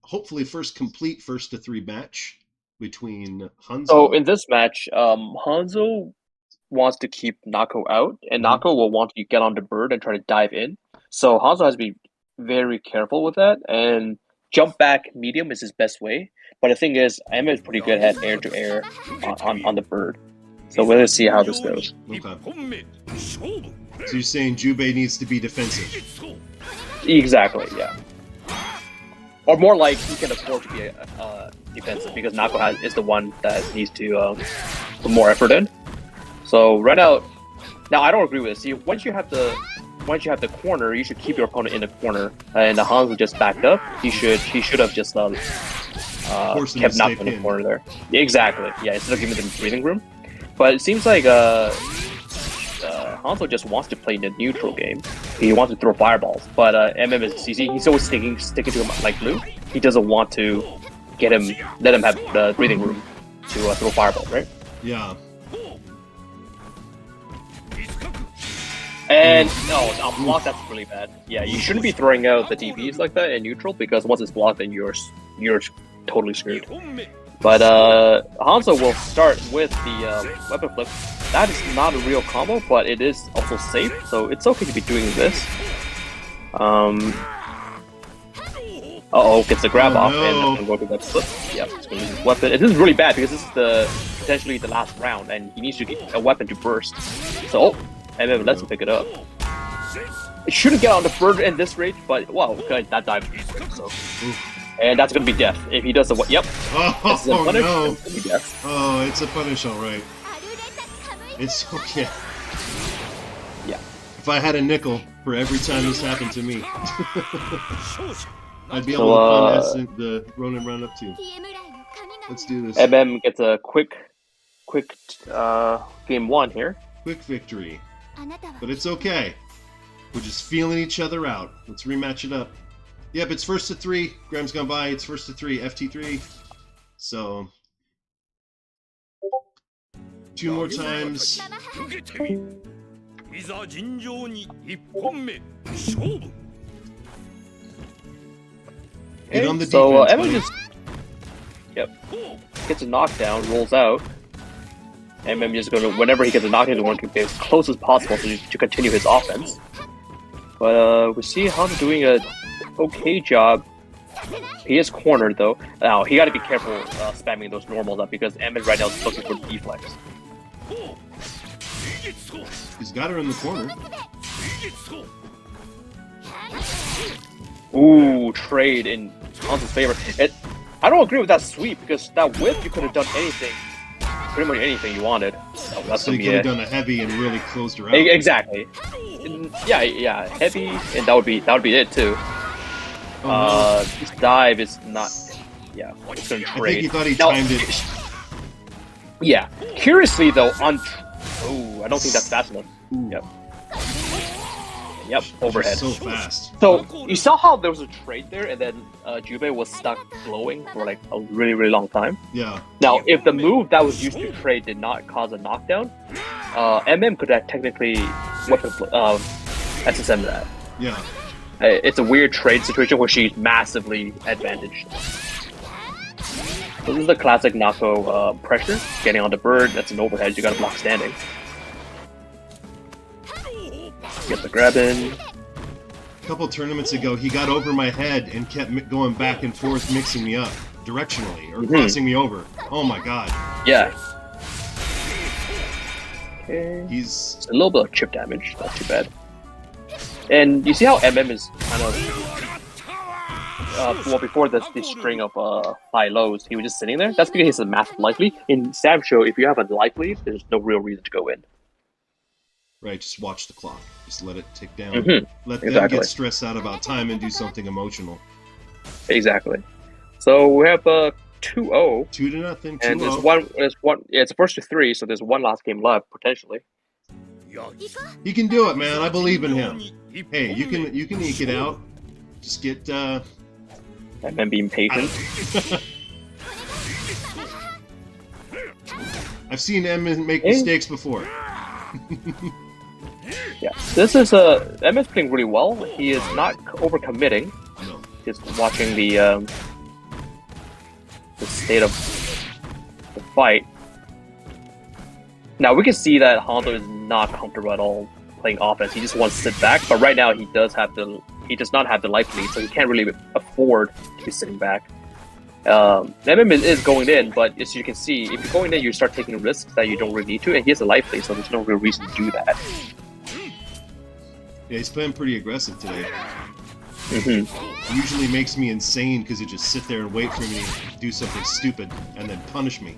hopefully complete first to three match between Hanzo. So in this match, Hanzo wants to keep Nako out, and Nako will want to get on the bird and try to dive in. So Hanzo has to be very careful with that, and jump back medium is his best way. But the thing is, Emma is pretty good at air to air on the bird. So we're gonna see how this goes. Okay. So you're saying Jubei needs to be defensive? Exactly, yeah. Or more like he can afford to be defensive because Nako is the one that needs to put more effort in. So right now I don't agree with this. See, once you have the corner, you should keep your opponent in the corner. And Hanzo just backed up. He should have just kept Nako in the corner there. Exactly. Yeah, instead of giving them breathing room. But it seems like Hanzo just wants to play in the neutral game. He wants to throw fireballs. But MM is CC. He's always sticking to him like blue. He doesn't want to let him have the breathing room to throw fireballs, right? Yeah. And no, block, that's really bad. Yeah, you shouldn't be throwing out the DPs like that in neutral because once it's blocked, then you're totally screwed. But Hanzo will start with the weapon flip. That is not a real combo, but it is also safe, so it's okay to be doing this. Gets the grab off and go to that flip. Yep, it's going to use weapon. It is really bad because this is potentially the last round, and he needs to get a weapon to burst. So, and then let's pick it up. It shouldn't get on the bird in this range, but wow, okay, that dive. So, and that's gonna be death if he does the what? Yep. Oh no! It's a punish, all right. It's okay. Yeah. If I had a nickel for every time this happened to me, I'd be able to finance the Ronin Roundup too. Let's do this. MM gets a quick game 1 here. Quick victory. But it's okay. We're just feeling each other out. Let's rematch it up. Yep, it's first to 3. Graham's gone by. It's first to 3. FT3. So 2 more times. Hit on the so defense, MM just gets a knockdown, rolls out. MM just going to, whenever he gets a knockdown, want to be as close as possible to continue his offense. But we see Hanzo doing a okay job. He is cornered though. Now he got to be careful spamming those normals up because MM right now is looking for deflex. He's got her in the corner. Ooh, trade in Hanzo's favor. I don't agree with that sweep because that whip you could have done anything, pretty much anything you wanted. So that's So gonna you be could have it. done a heavy and really closed her out. Exactly. Yeah, heavy, and that would be it too. This dive is not. Yeah, it's gonna I trade. think he thought he Now, timed it. Yeah. Curiously though, on. Oh, I don't think that's fast enough. Ooh, Yep, overhead. so fast. So you saw how there was a trade there, and then Jubei was stuck glowing for like a really, really long time. Yeah. Now, if the move that was used to trade did not cause a knockdown, MM could have technically weapon SSM that. Yeah. It's a weird trade situation where she's massively advantaged. So this is the classic Nako pressure. Getting on the bird, that's an overhead, you gotta block standing. Get the grab in. A couple tournaments ago, he got over my head and kept going back and forth, mixing me up directionally or crossing me over. Oh my god. Yeah. Okay. He's It's a little bit of chip damage, not too bad. And you see how MM is kind of well before this string of high lows, he was just sitting there. That's because he's a massive life lead. In Sam Show, if you have a life lead, there's no real reason to go in. right. Just watch the clock. Just let it tick down. Let them Exactly. get stressed out about time and do something emotional. Exactly. So we have 2-0. 2-0. And 2-0. there's one. Yeah, it's a first to 3, so there's one last game left potentially. He can do it, man. I believe in him. Hey, you can eke it out. Just get And then being patient. I've seen M make mistakes before. Yeah, this is M is playing really well. He is not overcommitting. No. Just watching the state of the fight. Now we can see that Hanzo is not comfortable at all playing offense. He just wants to sit back. But right now he does not have the life lead, so he can't really afford to be sitting back. MM is going in, but as you can see, if you're going in, you start taking risks that you don't really need to, and he has a life lead, so there's no real reason to do that. Yeah, he's playing pretty aggressive today. Usually makes me insane because he just sit there and wait for me to do something stupid and then punish me.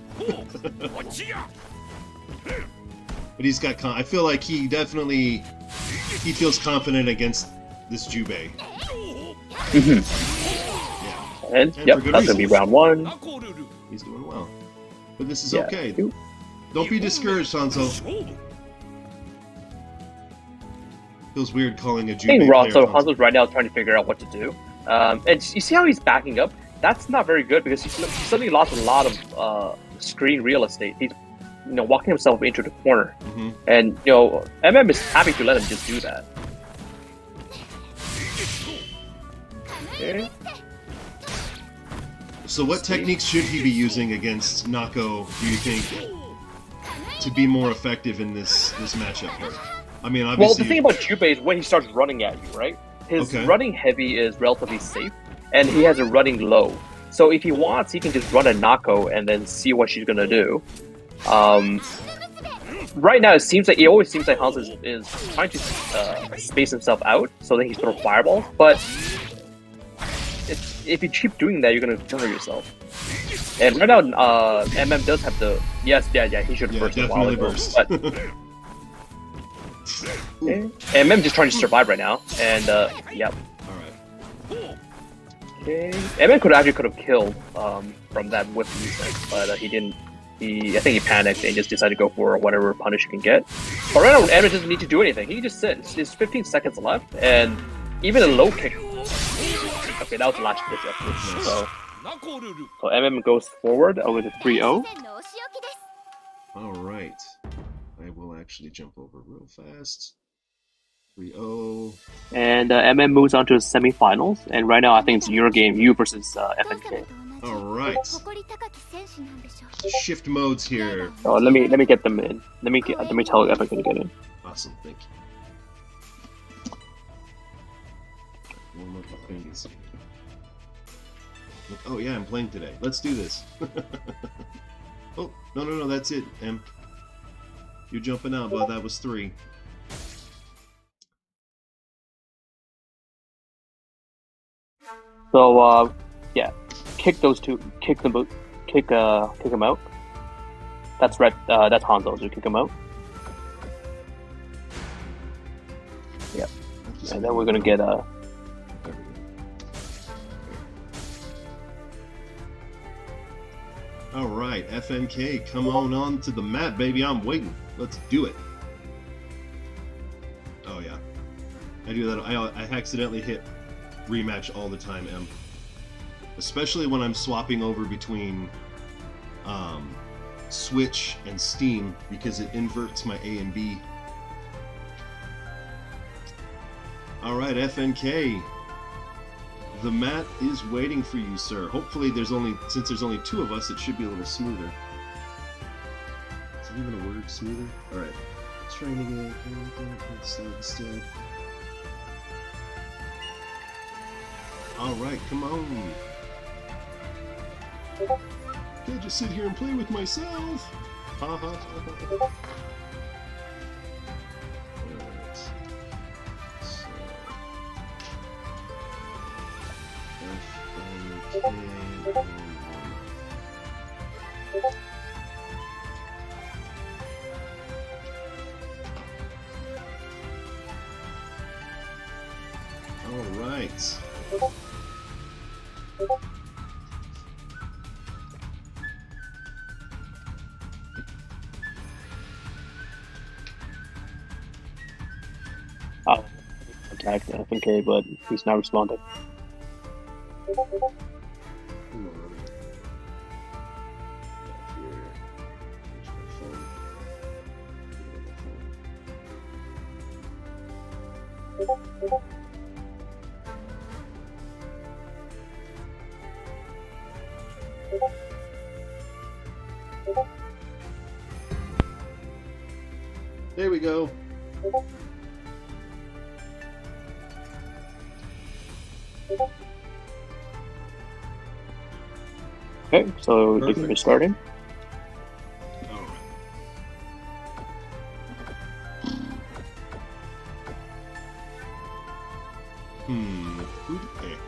But he's got I feel like he feels confident against this Jubei. Yeah. And And yep, for good that's gonna be reasons. round 1. He's doing well. But this is Yeah. okay. Don't be discouraged, Hanzo. Feels weird calling a Jubei Raw, player so Hanzo. Hanzo's right now trying to figure out what to do. And you see how he's backing up? That's not very good because he suddenly lost a lot of screen real estate. He's walking himself into the corner. And MM is happy to let him just do that. Okay. So what techniques should he be using against Nako, do you think, to be more effective in this matchup here? I mean, obviously... Well, the thing about Jubei is when he starts running at you, right? His running heavy is relatively safe, and he has a running low. So if he wants, he can just run a Nako and then see what she's gonna do. Right now, it always seems like Hanzo is trying to space himself out so that he throw fireballs, but if you keep doing that, you're gonna hurt yourself. And right now, MM does have the yes, yeah, he should have burst a while definitely ago. burst. But MM just trying to survive right now, and yep. All right. Okay. MM could have killed from that whip movement, but he didn't. I think he panicked and just decided to go for whatever punish he can get. But right now, MM doesn't need to do anything. He just sits. There's 15 seconds left, and even a low kick. Okay, that was the last kick. So MM goes forward over to 3-0. All right. I will actually jump over real fast. 3-0. And MM moves on to the semifinals. And right now, I think it's your game, you versus FNK. All right. Shift modes here. So let me get them in. Let me tell FNK to get in. Awesome, thank you. Warm up my fingers. Oh yeah, I'm playing today. Let's do this. Oh, no, that's it, M. You're jumping out, but that was 3. So yeah, kick those two. Kick them out. That's red. That's Hanzo. So kick him out. Yeah, and then we're gonna get All right, FNK, come on to the mat, baby. I'm waiting. Let's do it. Oh yeah, I do that. I accidentally hit rematch all the time, M. Especially when I'm swapping over between Switch and Steam because it inverts my A and B. All right, FNK. The mat is waiting for you, sir. Hopefully, since there's only 2 of us, it should be a little smoother. Is that even a word, smoother? All right. Trying to get instead. All right, come on. Can't just sit here and play with myself. Ha ha ha ha. All right. attacked FNK, but he's not responding. There we go. Okay, so the game is starting. Who to pick?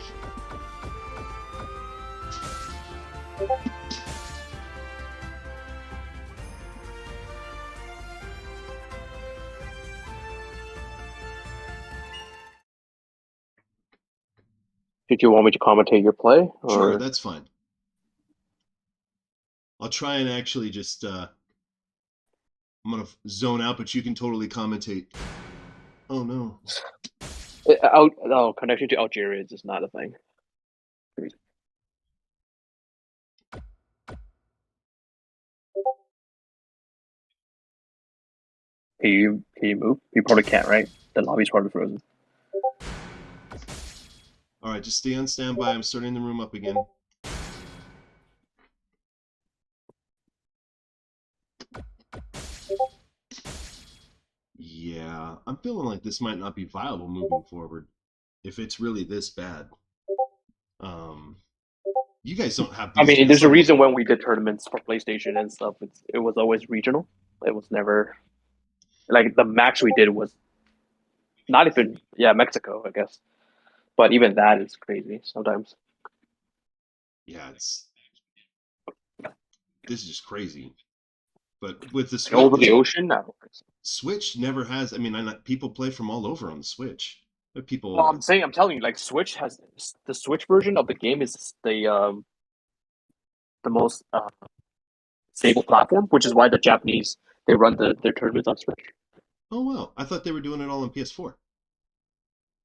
Did you want me to commentate your play? Or... Sure, that's fine. I'll try and actually just, I'm gonna zone out, but you can totally commentate. Oh no. Connection to Algeria is just not a thing. Can you move? You probably can't, right? The lobby's probably frozen. Alright, just stay on standby. I'm starting the room up again. Yeah, I'm feeling like this might not be viable moving forward. If it's really this bad. You guys don't have these. I mean, there's a reason when we did tournaments for PlayStation and stuff, it was always regional. It was never... Like, the max we did was not even... Yeah, Mexico, I guess. But even that is crazy sometimes. Yeah, it's... this is just crazy. But with the Switch, over the ocean now. Switch never has. I mean, people play from all over on the Switch. But people. Well, I'm telling you, like Switch has the Switch version of the game is the most stable platform, which is why the Japanese they run their tournaments on Switch. Oh wow! I thought they were doing it all on PS4.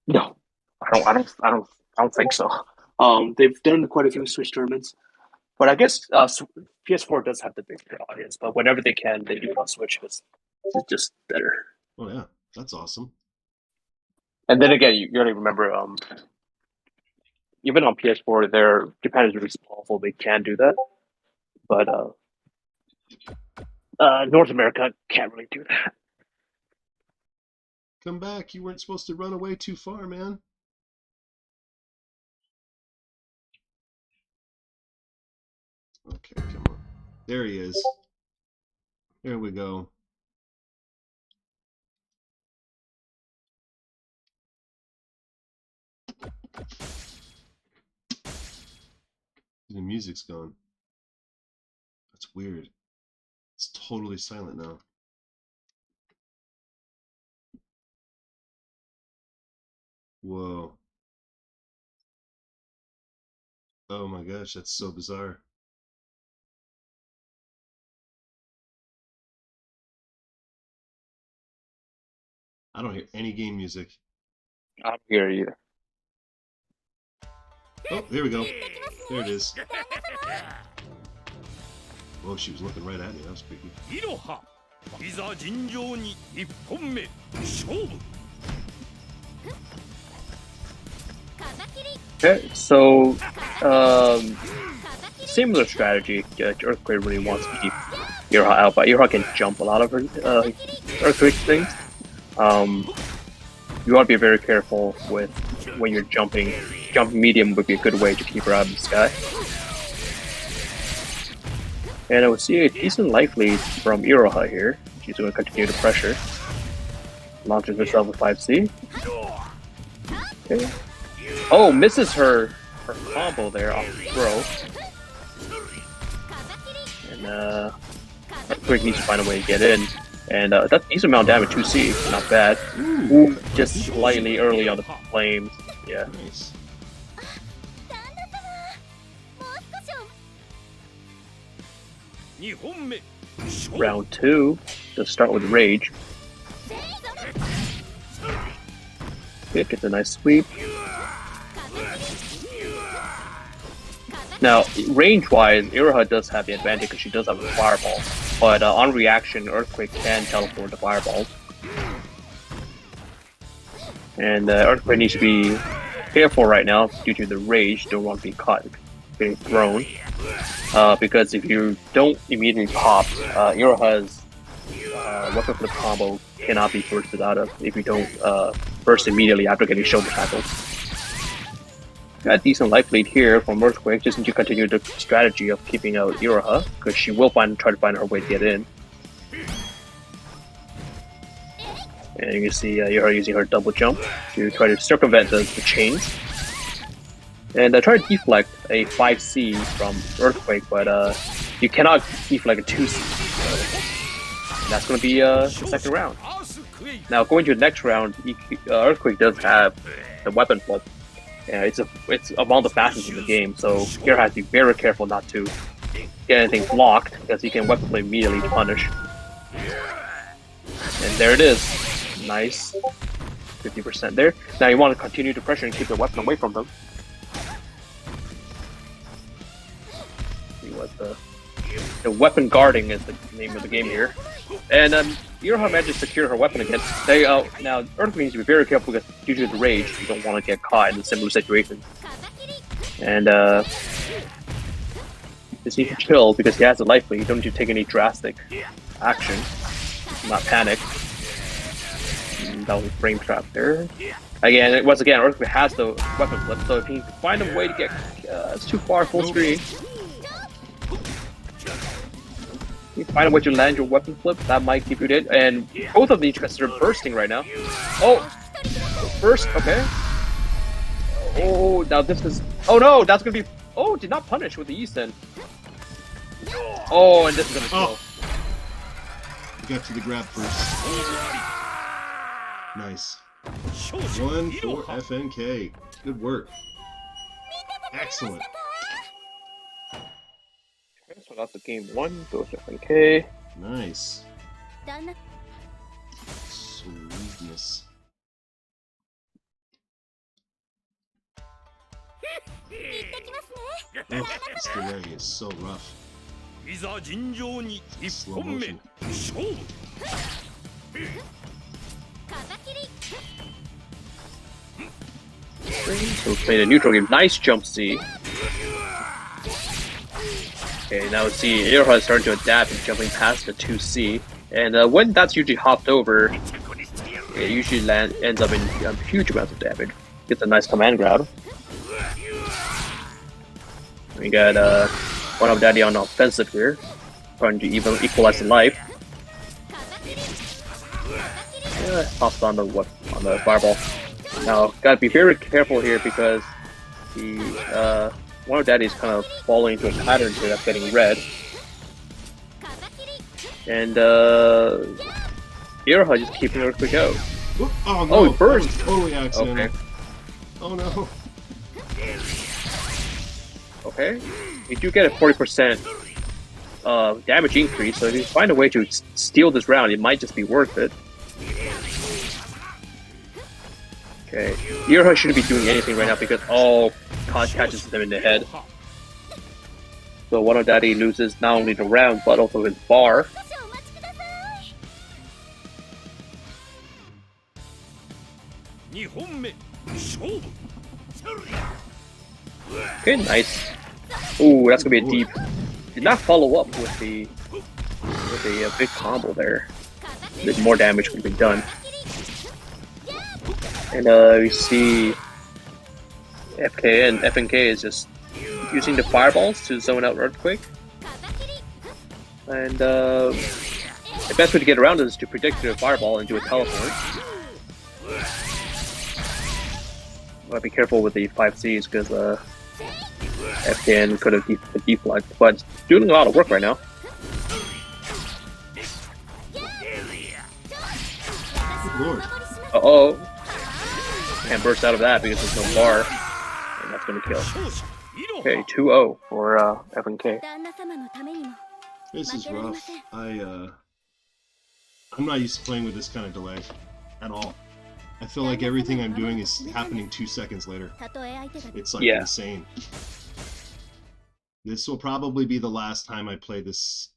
No, I don't think so. They've done quite a few Switch tournaments, but I guess PS4 does have the bigger audience. But whenever they can, they do it on Switch because it's just better. Oh yeah, that's awesome. And then again, you gotta remember, even on PS4, Japan is really small, so they can do that. But North America can't really do that. Come back! You weren't supposed to run away too far, man. Okay, come on. There he is. There we go. The music's gone. That's weird. It's totally silent now. Whoa. Oh my gosh, that's so bizarre. I don't hear any game music. I don't hear you. Oh, here we go. There it is. Oh, she was looking right at me. That was creepy. Okay, so similar strategy. Earthquake really wants to keep Iroha out, but Iroha can jump a lot of her Earthquake things. You want to be very careful with when you're jumping. Jumping medium would be a good way to keep her out of the sky. And I would see a decent life lead from Iroha here. She's going to continue the pressure. Launches herself with 5C. Okay. Oh, misses her combo there off the throw. And Earthquake needs to find a way to get in. And that's a decent amount of damage, 2C, not bad. Ooh, just slightly early on the flames. Yeah. Nice. Round 2. Let's start with Rage. Okay, gets a nice sweep. Now, range-wise, Iroha does have the advantage because she does have a fireball. But on reaction, Earthquake can teleport the fireballs. And Earthquake needs to be careful right now due to the rage. Don't want to be caught getting thrown. Because if you don't immediately pop, Iroha's weapon flip combo cannot be bursted out of if you don't burst immediately after getting shoulder tackled. Got a decent life lead here from Earthquake. Just need to continue the strategy of keeping out Iroha because she will try to find her way to get in. And you can see Iroha using her double jump to try to circumvent the chains. And try to deflect a 5C from Earthquake, but you cannot deflect a 2C. So, and that's going to be the second round. Now going to the next round, Earthquake does have the weapon flip. It's among the fastest in the game, so here has to be very careful not to get anything blocked because he can weapon flip immediately to punish. And there it is. Nice. 50% there. Now you want to continue to pressure and keep the weapon away from them. See what the weapon guarding is the name of the game here. And Iroha managed to secure her weapon again. Now Earthquake needs to be very careful because due to the rage, you don't want to get caught in a similar situation. And just need to chill because he has a life lead. You don't need to take any drastic action. Not panic. That was a frame trap there. Again, once again, Earthquake has the weapon flip, so if you can find a way to get it's too far full screen. You find a way to land your weapon flip, that might keep you dead. And both of these consider bursting right now. Oh! Burst, okay. Oh, now this is... Oh no, that's gonna be... Oh, did not punish with the East end. Oh, and this is gonna kill. Oh. Got to the grab first. Nice. 1 for FNK. Good work. Excellent. So that's the game 1. Goes to FNK. Nice. Sweetness. Oh, this delay is so rough. Slow motion. So we played a neutral game. Nice jump C. Okay, now see Iroha is starting to adapt and jumping past the 2C. And when that's usually hopped over, it usually ends up in huge amounts of damage. Gets a nice command grab. We got 1UPdaddy on offensive here, trying to even equalize the life. Yeah, pops on the fireball. Now, gotta be very careful here because the 1UPdaddy is kind of falling into a pattern here that's getting red. And Iroha just keeping her quick out. Oh no! Oh, it burst! That was totally accidental. Okay. Oh no! Okay, you do get a 40% damage increase, so if you find a way to steal this round, it might just be worth it. Okay, Iroha shouldn't be doing anything right now because catches them in the head. So 1UPdaddy loses not only the round but also his bar. Okay, nice. Ooh, that's gonna be a deep. Did not follow up with a big combo there. There's more damage could be done. And we see FNK is just using the fireballs to zone out Earthquake. And the best way to get around is to predict the fireball and do a teleport. Gotta be careful with the 5Cs because FKN could have deflect, but doing a lot of work right now. Good lord. Uh-oh. Can't burst out of that because there's no bar. And that's gonna kill. Okay, 2-0 for FNK. This is rough. I'm not used to playing with this kind of delay at all. I feel like everything I'm doing is happening 2 seconds later. It's like insane. This will probably be the last time I play this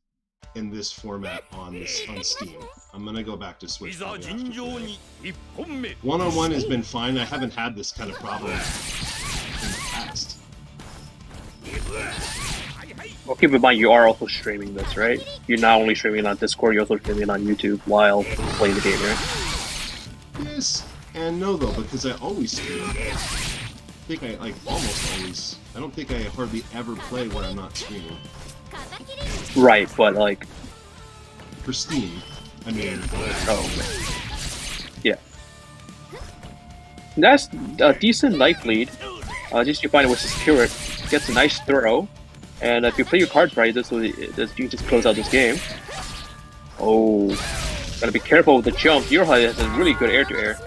in this format on Steam. I'm gonna go back to Switch probably after today. 1-on-1 has been fine. I haven't had this kind of problem in the past. Well, keep in mind you are also streaming this, right? You're not only streaming on Discord, you're also streaming on YouTube while playing the game, right? Yes and no though, because I always stream. I think I almost always. I don't think I hardly ever play where I'm not streaming. Right, but like for Steam, I mean. Oh, yeah. That's a decent life lead. Just you find it with secure it, gets a nice throw, and if you play your cards right, you just close out this game. Oh, gotta be careful with the jump. Iroha has a really good air-to-air,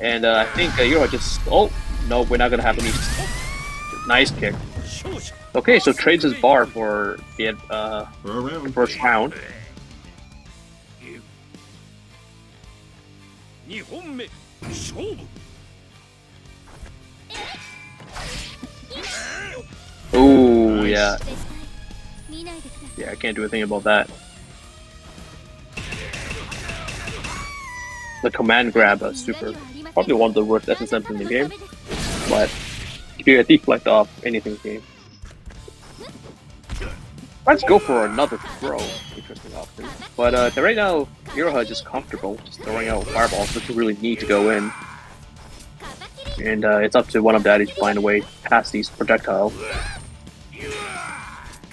and I think Iroha just. Oh no, we're not gonna have any. Nice kick. Okay, so trades his bar for the first round. Ooh, yeah. Yeah, I can't do a thing about that. The command grab is super. Probably one of the worst SSMs in the game. But if you deflect off anything game. Let's go for another throw. Interesting option. But right now, Iroha is just comfortable, just throwing out fireballs, doesn't really need to go in. And it's up to 1UPdaddy to find a way past these projectiles.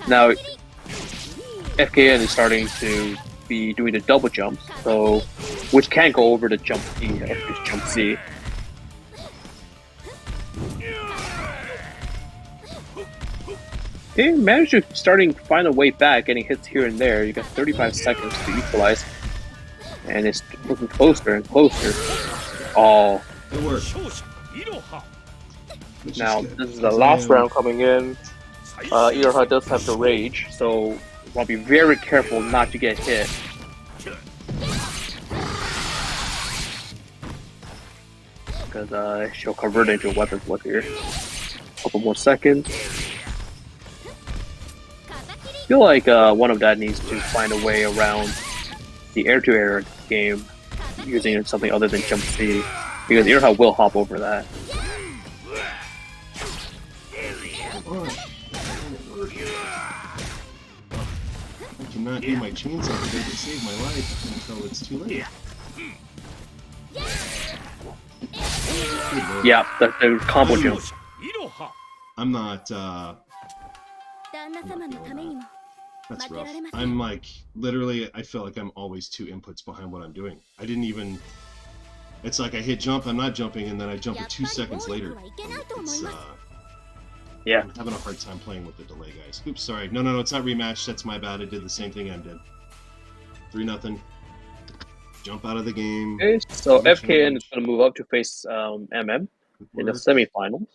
Now, FKN is starting to be doing the double jumps, so which can go over the jump C. they managed to find a way back, getting hits here and there. You got 35 seconds to equalize, and it's looking closer and closer. Oh, It worked. now this is the last round coming in. Iroha does have the rage, so I'll be very careful not to get hit. Because she'll convert it into a weapon flip here. Couple more seconds. I feel like 1UPdaddy needs to find a way around the air-to-air game using something other than jump C, because Iroha will hop over that. I cannot do my chainsaw today to save my life until it's too late. Yeah, the combo jump. I'm not, that's rough. I'm like, literally, I feel like I'm always 2 inputs behind what I'm doing. I didn't even, it's like I hit jump, I'm not jumping, and then I jump 2 seconds later. It's, yeah. I'm having a hard time playing with the delay, guys. Oops, sorry. No, it's not rematch. That's my bad. I did the same thing I did. 3-0. Jump out of the game. Okay, so FKN is going to move up to face MM in the semifinals.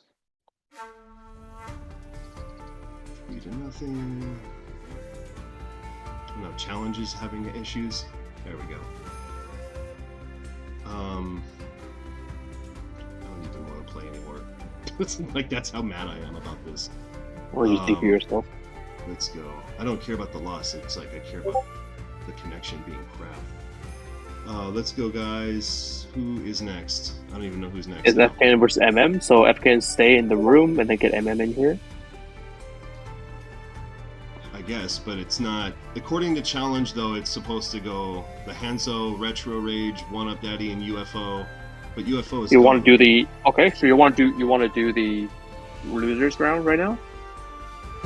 3-0. No challenges having issues. There we go. I don't even want to play anymore. It's like that's how mad I am about this. Or you DP yourself. Let's go. I don't care about the loss. It's like I care about the connection being crap. Let's go, guys. Who is next? I don't even know who's next. It's FKN versus MM, so FKN stay in the room and then get MM in here. I guess, but it's not. According to challenge, though, it's supposed to go the Hanzo, Retro Rage, 1UPdaddy, and UFO. But UFO is. You want to do the so you want to do the losers round right now?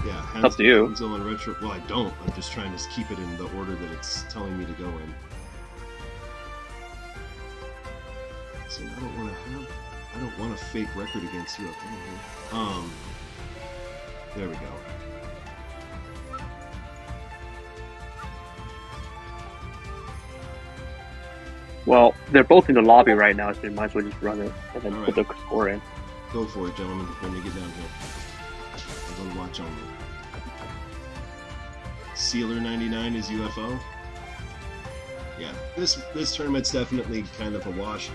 Yeah, Hanzo, up to you. Hanzo and Retro. Well, I don't. I'm just trying to keep it in the order that it's telling me to go in. So I don't want a fake record against UFO. There we go. Well, they're both in the lobby right now, so you might as well just run it and then put the score in. Go for it, gentlemen, when you get down here. I'll go to watch only. Sealer 99 is UFO. Yeah, this tournament's definitely kind of a wash.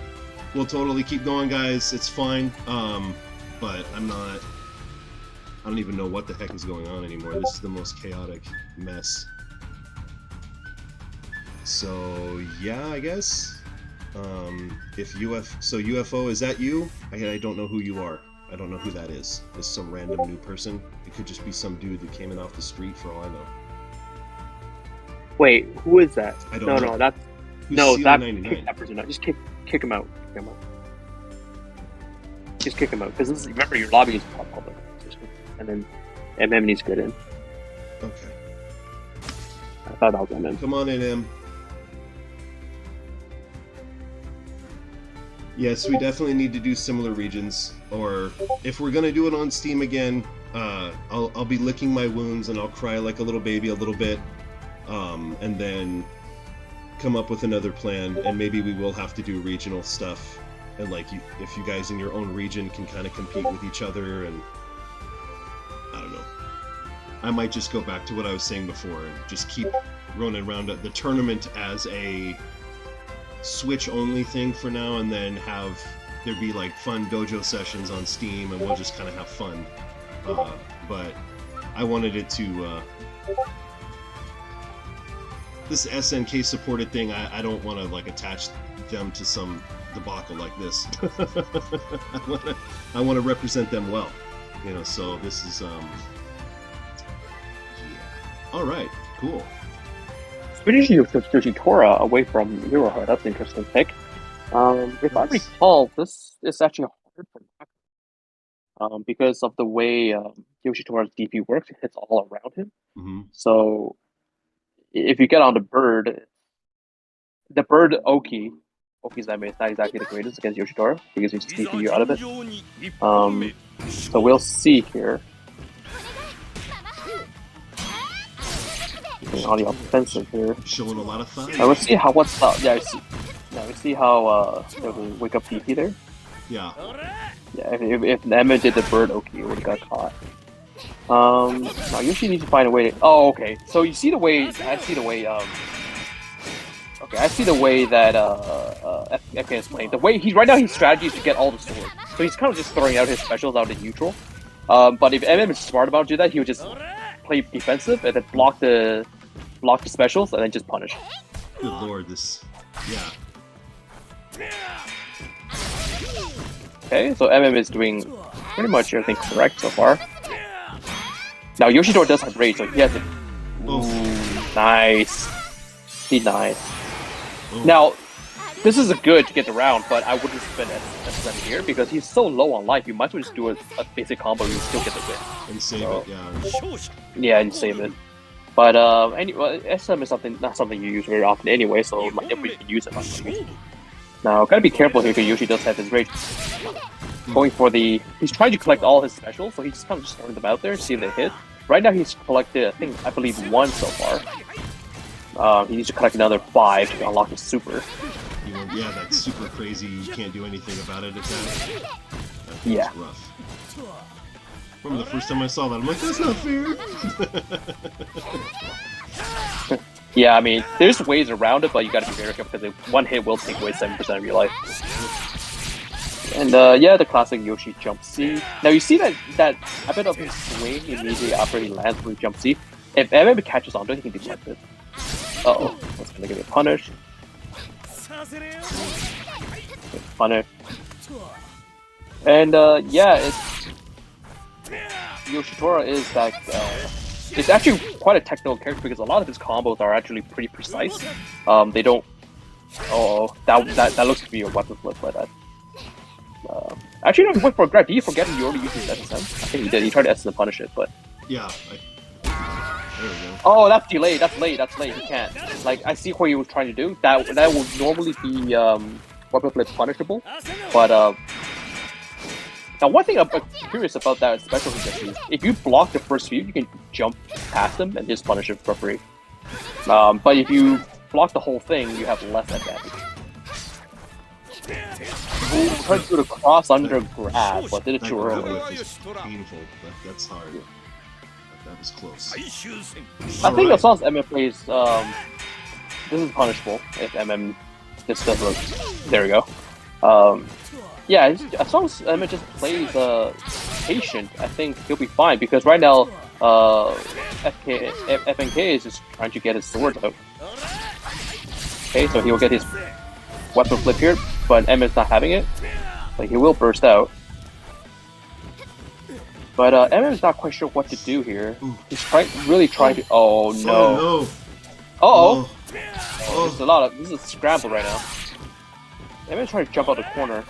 We'll totally keep going, guys. It's fine. But I don't even know what the heck is going on anymore. This is the most chaotic mess. So yeah, I guess. If UFO, is that you? I don't know who you are. I don't know who that is. It's some random new person. It could just be some dude that came in off the street for all I know. Wait, who is that? I don't know. No, that's Who's kick that person out. Just kick him out. Kick him out. Just kick him out. Because remember your lobby is public. And then MM needs to get in. Okay. I thought that was MM. Come on in, M. Yes, we definitely need to do similar regions, or if we're gonna do it on Steam again, I'll be licking my wounds and I'll cry like a little baby a little bit, and then come up with another plan, and maybe we will have to do regional stuff, and like if you guys in your own region can kind of compete with each other, and I don't know. I might just go back to what I was saying before and just keep Ronin Roundup the tournament as a Switch only thing for now, and then have there be like fun dojo sessions on Steam, and we'll just kind of have fun. But I wanted it to this SNK supported thing. I don't want to like attach them to some debacle like this. I want to represent them well, you know. So this is yeah. All right, cool. Switching your Tora away from Iroha, that's an interesting pick. If I recall, this is actually hard for Naka, because of the way Yoshitora's DP works. It hits all around him. Mm-hmm. So if you get on the bird Oki's damage is not exactly the greatest against Yoshitora because he's DP you out of it. So we'll see here. looking on the offensive here. Showing a lot of thigh. Now let's see how what's up. Yeah, I see. Now we see how there was a wake up DP there. Yeah. Yeah, if Emma did the bird, okay, it would have got caught. Now Yoshi needs to find a way to. Oh, okay. So you see the way. I see the way. Okay, I see the way that FK is playing. The way right now his strategy is to get all the swords. So he's kind of just throwing out his specials out in neutral. But if MM is smart about to do that, he would just play defensive and then block the specials and then just punish. Good lord, this. Yeah. Okay, so MM is doing pretty much everything correct so far. Now Yoshitora does have rage, so he has to. Ooh, nice. He nice. Oh. Now, this is a good to get around, but I wouldn't spend SM here because he's so low on life. You might as well just do a basic combo and you still get the win. And save it, yeah. Yeah, and save it. But anyway, SM is not something you use very often anyway, so we can use it. Now, gotta be careful here because Yoshi does have his rage. Going for the, he's trying to collect all his specials, so he's just kind of just throwing them out there, see if they hit. Right now, he's collected, I believe, 1 so far. He needs to collect another 5 to unlock his super. Yeah, that's super crazy. You can't do anything about it. That Yeah. Rough. Remember the first time I saw that, I'm like, that's not fair. Yeah, I mean, there's ways around it, but you gotta be very careful because one hit will take away 7% of your life. And yeah, the classic Yoshi jump C. Now you see that a bit of his swing immediately after he lands with jump C. If MM catches onto it, he can deflect it. Uh-oh, that's gonna give me a punish. Punish. And yeah, Yoshitora is that it's actually quite a technical character because a lot of his combos are actually pretty precise. They don't. Oh, that looks to be a weapon flip by that. Actually, no, he went for a grab. Did you forget he already used his SSM? I think he did. He tried to SSM to punish it, but. Yeah. There we go. Oh, that's delayed. That's late. That's late. He can't. Like, I see what he was trying to do. That would normally be weapon flip punishable, but now one thing I'm curious about that special he just used. If you block the first few, you can jump past them and just punish it for free. But if you block the whole thing, you have less advantage. Ooh, tried to do the cross under grab, but did it too early. Painful. That's hard. That was close. I think as long as MM plays, this is punishable if MM just doesn't. There we go. Yeah, as long as MM just plays patient, I think he'll be fine because right now, FNK is just trying to get his sword out. Okay, so he'll get his weapon flip here, but M is not having it. Like he will burst out. But M is not quite sure what to do here. He's really trying to. Oh no! Uh oh! This is a scramble right now. M is trying to jump out the corner.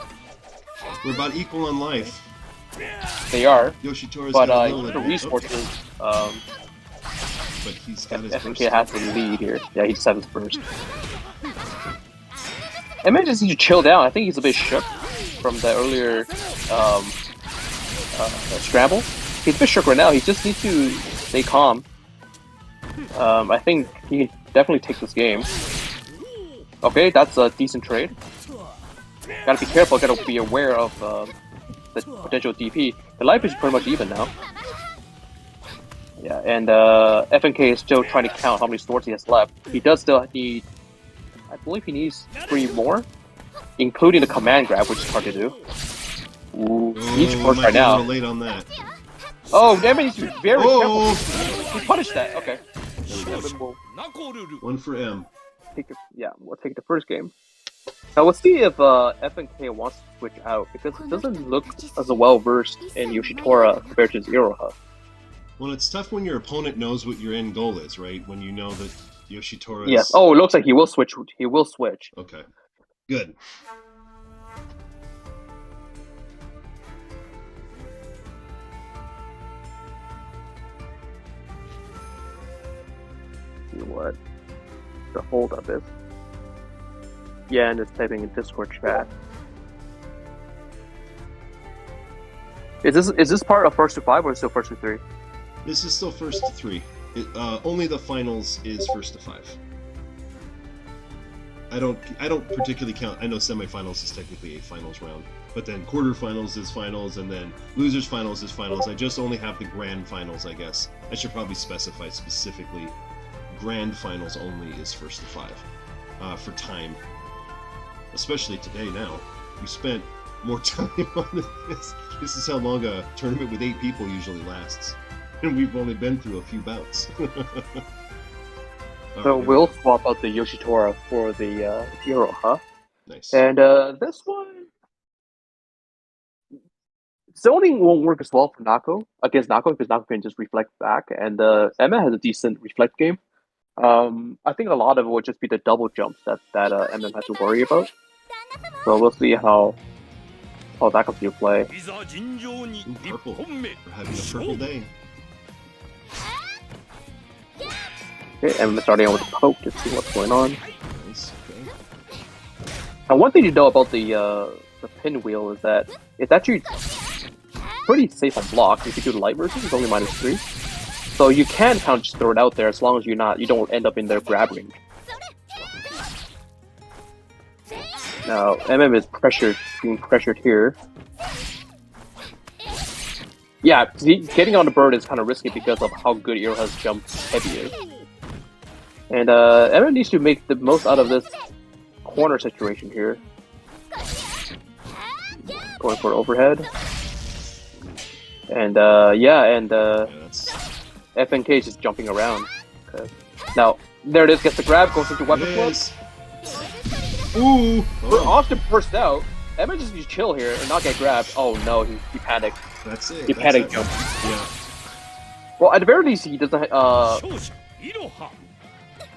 We're about equal in life. They are. Yoshitora's but got the resources. But he's got his FNK has the lead here. Yeah, he just has his burst. M just needs to chill down. I think he's a bit shook from the earlier scramble. He's a bit shook right now. He just needs to stay calm. I think he can definitely take this game. Okay, that's a decent trade. Gotta be careful, gotta be aware of the potential DP. The life is pretty much even now. Yeah, and FNK is still trying to count how many swords he has left. He does still need, I believe he needs 3 more, including the command grab, which is hard to do. Ooh, each push right now. Late on that. Oh, damn it, needs to be very careful. He punished that, okay. One for M. We'll take the first game. Now let's see if FNK wants to switch out, because it doesn't look as well versed in Yoshitora compared to Iroha. Well, it's tough when your opponent knows what your end goal is, right? When you know that Yoshitora is... Yes. Oh, it looks like he will switch. He will switch. Okay. Good. See what the hold-up is. Yeah, and it's typing in Discord chat. Is this part of first to 5 or still first to 3? This is still first to 3. Only the finals is first to 5. I don't particularly count. I know semifinals is technically a finals round, but then quarterfinals is finals, and then losers finals is finals. I just only have the grand finals, I guess. I should probably specify specifically. Grand finals only is first to 5 for time. Especially today now. We spent more time on this. This is how long a tournament with 8 people usually lasts. And we've only been through a few bouts. So we'll swap out the Yoshitora for the hero, huh? Nice. And this one, zoning won't work as well for Nako against Nako because Nako can just reflect back, and Emma has a decent reflect game. I think a lot of it would just be the double jumps that Emma has to worry about. So we'll see how that comes into play. Ooh, purple. We're having a purple day. Okay, Emma starting out with a poke to see what's going on. Nice. Okay. Now, one thing you know about the pinwheel is that it's actually pretty safe on block. If you do the light version, it's only -3, so you can kind of just throw it out there as long as you don't end up in their grab range. Now, MM is being pressured here. Yeah, getting on the bird is kind of risky because of how good Iroha's jump heavy is. And MM needs to make the most out of this corner situation here. Going for overhead. And FNK is just jumping around. Okay. Now, there it is, gets the grab, goes into weapon flip. Ooh! For Austin burst out. Emma just needs to chill here and not get grabbed. Oh no, he panicked. That's it. He panicked jump. Yeah. Well, at the very least, he doesn't.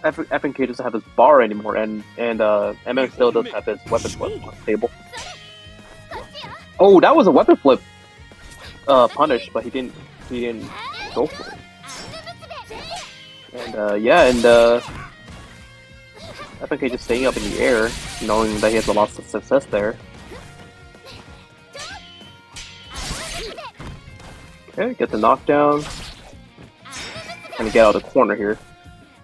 FNK doesn't have his bar anymore, and MM still does have his weapon flip on the table. Oh, that was a weapon flip punish, but he didn't go for it. And FNK just staying up in the air, knowing that he has a lot of success there. Okay, get the knockdown. Trying to get out of the corner here.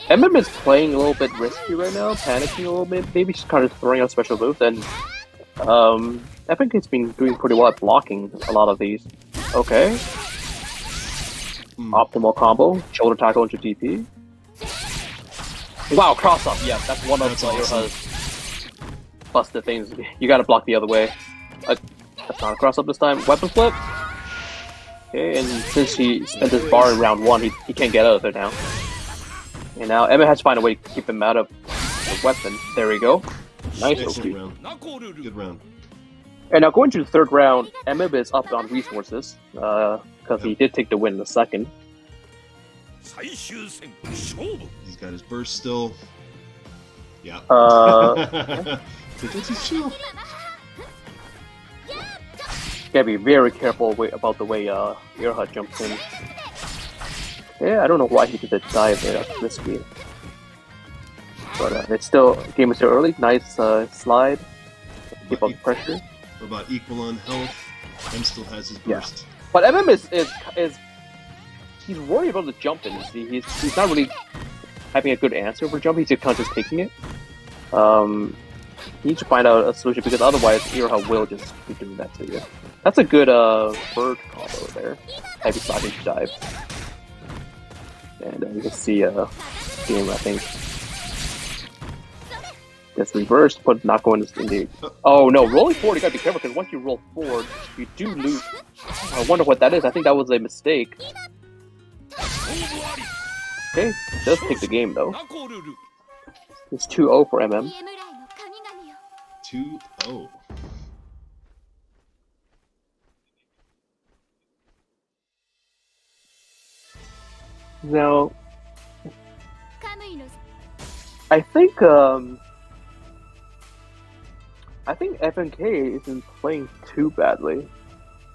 MM is playing a little bit risky right now, panicking a little bit. Maybe she's kind of throwing out special moves, and FNK's been doing pretty well at blocking a lot of these. Okay. Optimal combo, shoulder tackle into DP. Wow, cross up, yeah, that's one of Iroha's busted things. You gotta block the other way. That's not a cross up this time. Weapon flip. Okay, and since he spent his bar in round 1, he can't get out of there now. And now Emma has to find a way to keep him out of the weapon. There we go. Nice. Excellent round. Good round. And now going to the 3rd round, Emma is up on resources because he did take the win in the 2nd. He's got his burst still. Yeah. Just chill. Gotta be very careful about the way Iroha jumps in. Yeah, I don't know why he did the dive there. That's risky. But it's still, game is still early. Nice slide. Keep up pressure. We're about equal on health. M still has his burst. Yeah. But MM is he's worried about the jump in. He's not really having a good answer for jump. He's just kind of just taking it. He needs to find out a solution because otherwise Iroha will just keep doing that to you. That's a good bird combo there. Heavy slide into dive. And you can see game, I think. Gets reversed, but not going to the. Oh no, rolling forward, you gotta be careful because once you roll forward, you do lose. I wonder what that is. I think that was a mistake. Okay, does take the game though. It's 2-0 for MM. 2-0. Now, I think FNK isn't playing too badly.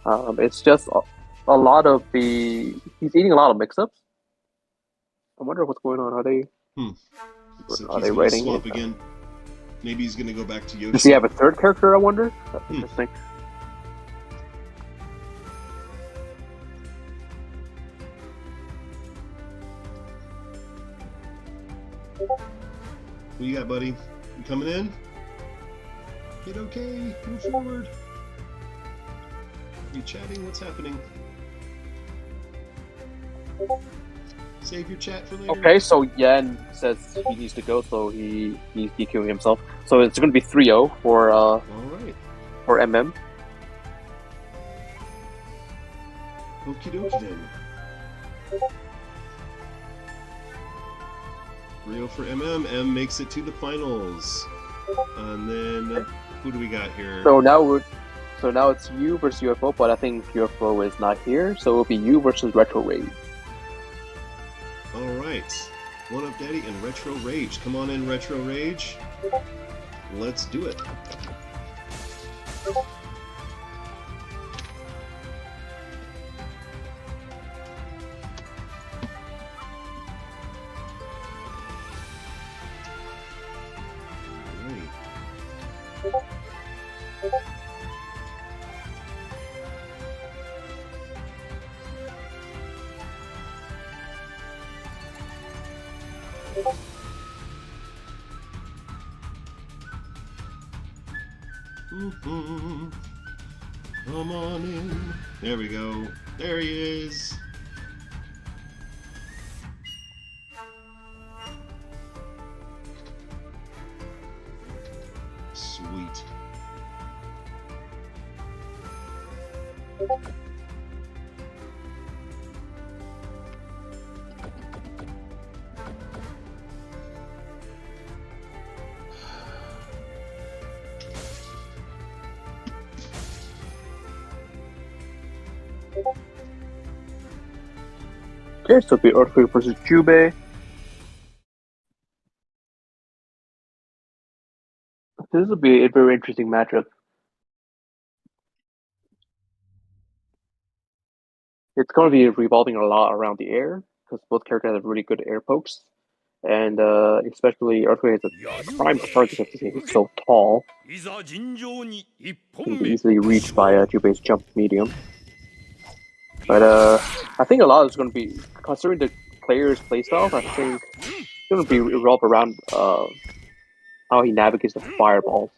It's just a lot of he's eating a lot of mix-ups. I wonder what's going on. Are they? So are they writing swap again? Maybe he's gonna go back to Yoshi. Does he have a 3rd character? I wonder. That's interesting. What you got, buddy? You coming in? Hit okay. Move forward. Are you chatting? What's happening? Save your chat for later. Okay, so Yan says he needs to go, so he's DQing himself. So it's going to be 3-0 for All right. for MM. Okie dokie then. 3-0 for MM. M makes it to the finals. And then who do we got here? So now it's you versus UFO, but I think UFO is not here, so it'll be you versus Retro Rage. All right. 1UPdaddy and Retro Rage. Come on in, Retro Rage. Let's do it. Come on in. There we go. There he is. Sweet. Okay, so it'll be Earthquake versus Jubei. This will be a very interesting matchup. It's going to be revolving a lot around the air, because both characters have really good air pokes. And especially Earthquake is a prime target because he's so tall. He can be easily reached by Jubei's jump medium. But I think a lot is going to be, considering the player's playstyle, I think it's going to be revolved around how he navigates the fireballs.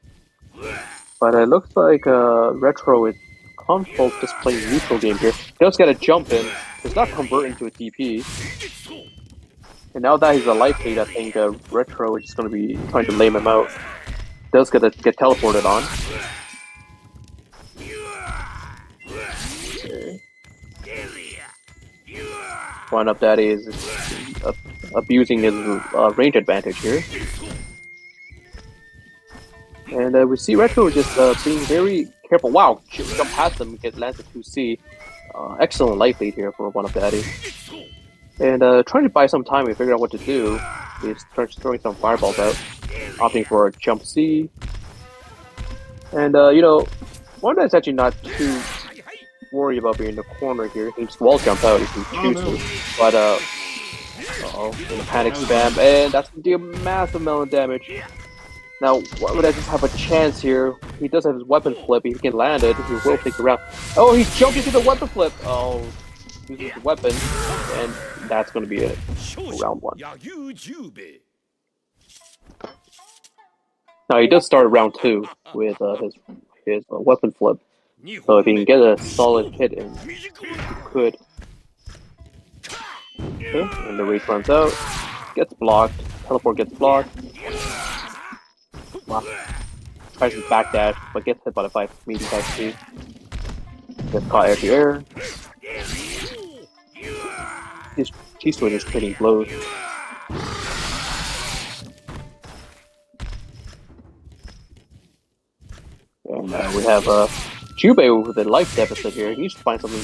But it looks like Retro is comfortable just playing neutral game here. He does get a jump in, does not convert into a DP. And now that he's a life lead, I think Retro is just going to be trying to lame him out. Does get teleported on. Okay. 1UPdaddy is abusing his range advantage here. And we see Retro just being very careful. Wow, jump past him, lands a 2C. Excellent life lead here for 1UPdaddy. And trying to buy some time and figure out what to do. He starts throwing some fireballs out, opting for a jump C. And you know, 1UPdaddy's actually not too worried about being in the corner here. He can just wall jump out if he chooses. No. But in a panic spam, and that's gonna do massive melon damage. Now, 1UPdaddy just have a chance here. He does have his weapon flip. If he can land it, he will take the round. Oh, he jumped into the weapon flip. Oh, uses the weapon, and that's going to be it for round one. Now, he does start round two with his weapon flip. So if he can get a solid hit in, he could. Okay, and the rage runs out. Gets blocked. Teleport gets blocked. Wow. Tries to backdash, but gets hit by the medium 5C. Gets caught air to air. His T-Swing is trading blows. And we have Jubei with a life deficit here. He needs to find something,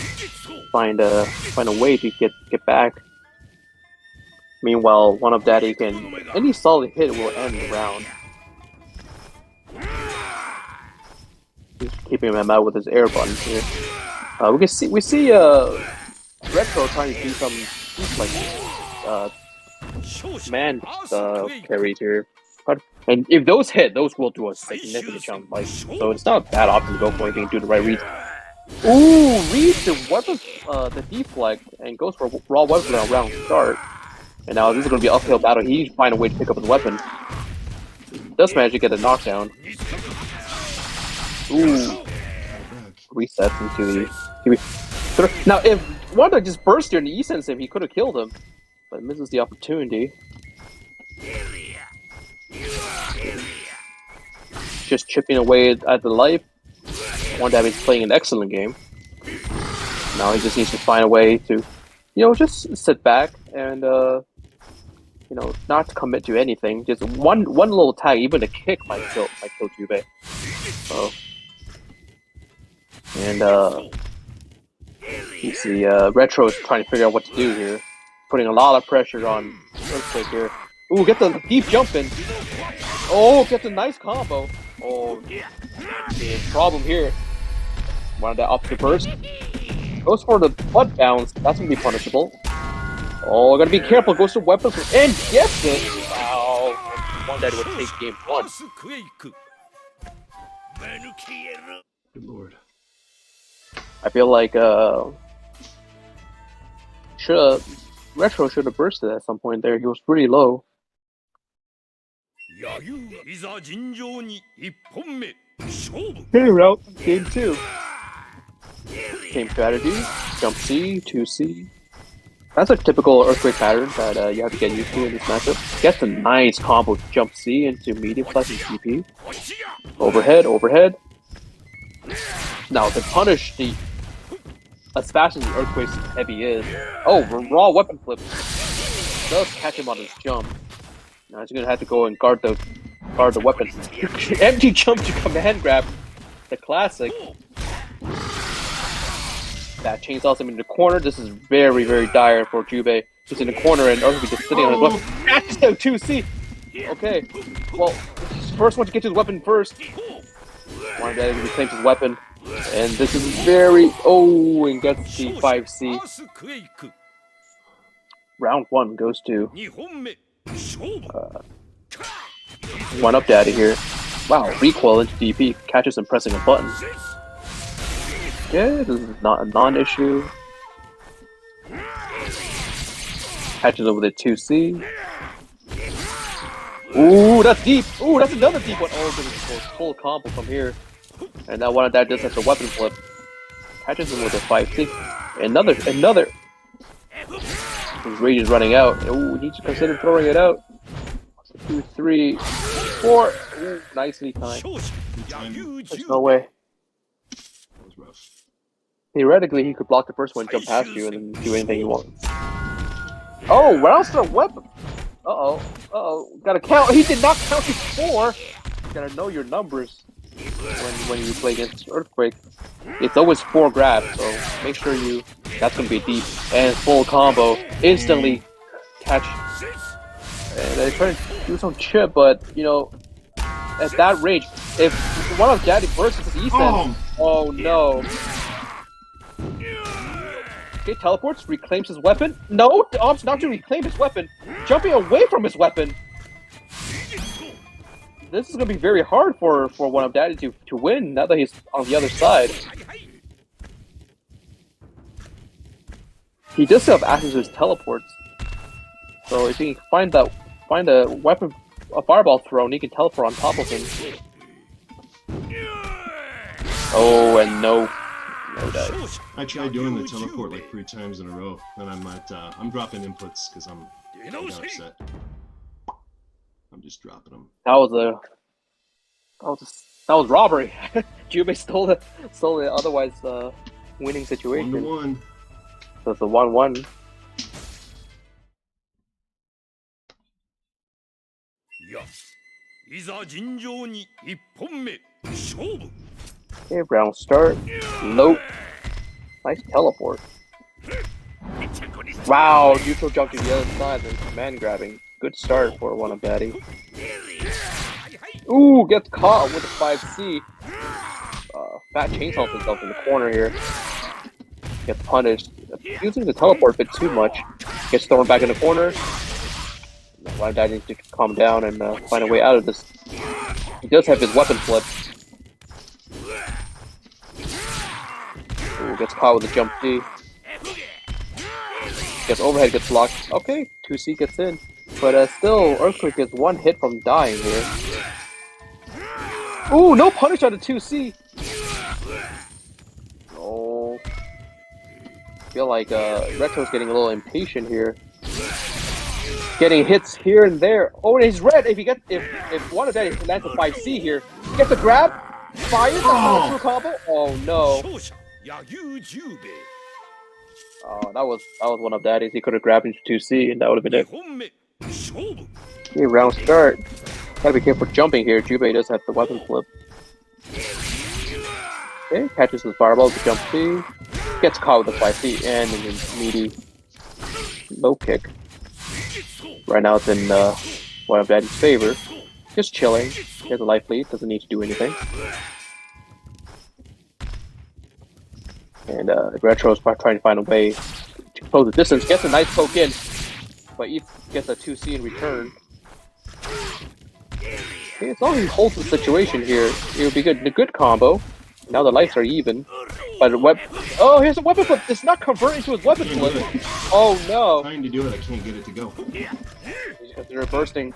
find a way to get back. Meanwhile, 1UPdaddy can, any solid hit will end the round. He's keeping him out with his air buttons here. We see Retro trying to do some man carries here. And if those hit, those will do a significant chunk. So it's not a bad option to go for anything, do the right read. Ooh, reads the weapon, the deflect, and goes for raw weapon on round start. And now this is going to be an uphill battle. He needs to find a way to pick up his weapon. Does manage to get a knockdown. Ooh. Resets into the... Now, if Wanda just burst here and E-sense him, he could have killed him. But misses the opportunity. Just chipping away at the life. Wanda is playing an excellent game. Now he just needs to find a way to, just sit back and, not commit to anything. Just one little tag, even a kick might kill Jubei. So, and you see, Retro is trying to figure out what to do here, putting a lot of pressure on Earthquake here. Ooh, get the deep jump in. Oh, get the nice combo. Oh, big problem here. Wanted that opposite burst. Goes for the butt bounce. That's gonna be punishable. Oh, gotta be careful. Goes to weapon and gets it. Wow. One that would take game 1. Good lord. I feel like Retro should have bursted at some point there. He was pretty low. Figure out game 2. Same strategy. Jump C, 2C. That's a typical Earthquake pattern that you have to get used to in this matchup. Gets a nice combo. Jump C into medium plus and TP. Overhead, overhead. Now to punish the as fast as the Earthquake's heavy is. Oh, raw weapon flip. Does catch him on his jump. Now he's gonna have to go and guard the weapon. Empty jump to command grab. The classic. That chainsaws him in the corner. This is very, very dire for Jubei. He's in the corner and Earthquake just sitting on his weapon. Catches out 2C. Okay. Well, first one to get to his weapon first. One that reclaims his weapon. And this is very... Oh, and gets the 5C. Round 1 goes to... 1UPdaddy here. Wow, recoil into DP. Catches him pressing a button. Yeah, this is not a non-issue. Catches him with a 2C. Ooh, that's deep! Ooh, that's another deep one! Oh, this is a full combo from here. And now 1UPdaddy just has a weapon flip. Catches him with a 5C. Another! His rage is running out. Ooh, he needs to consider throwing it out. 2, 3, 4. Ooh, nicely timed. There's no way. That was rough. Theoretically, he could block the first one, jump past you, and then do anything he wants. Oh, round start weapon! Uh-oh. Gotta count. He did not count before! You gotta know your numbers when you play against Earthquake. It's always 4 grabs, so make sure that's gonna be deep. And full combo. Instantly catch. And they try to do some chip, but, at that range, if 1UPdaddy versus E-Sense, oh no. Okay, teleports, reclaims his weapon. No, opts not to reclaim his weapon. Jumping away from his weapon. This is going to be very hard for 1UPdaddy to win now that he's on the other side. He does still have access to his teleports. So if he can find a weapon, a fireball throw, and he can teleport on top of him. Oh, and no dice. I tried doing the teleport like 3 times in a row, and I'm dropping inputs because I'm upset. I'm just dropping them. That was robbery. Jubei stole the otherwise winning situation. 1-1. So it's a 1-1. Okay, round start. Low. Nice teleport. Wow, neutral jump to the other side and command grabbing. Good start for 1UPdaddy. Ooh, gets caught with a 5C. Fat chainsaws himself in the corner here. Gets punished. Using the teleport a bit too much. Gets thrown back in the corner. 1UPdaddy needs to calm down and find a way out of this. He does have his weapon flip. Ooh, gets caught with a jump D. Gets overhead, gets blocked. Okay, 2C gets in. But still, Earthquake gets one hit from dying here. Ooh, no punish on the 2C. Oh. I feel like Retro's getting a little impatient here. Getting hits here and there. Oh, and he's red. If 1UPdaddy lands a 5C here, gets a grab, fires, that's not a true combo. Oh no. Oh, that was 1UPdaddy's. He could have grabbed into 2C and that would have been it. Okay, round start. Gotta be careful jumping here. Jubei does have the weapon flip. Okay, catches his fireball with the jump C. Gets caught with the 5C and an meaty low kick. Right now it's in 1UPdaddy's favor. Just chilling. He has a life lead, doesn't need to do anything. And Retro's trying to find a way to close the distance. Gets a nice poke in, but Eve gets a 2C in return. Okay, as long as he holds the situation here, it would be good. A good combo. Now the lives are even. But oh, here's a weapon flip. It's not converting to his weapon flip. Oh no! I'm trying to do it, I can't get it to go. They're bursting.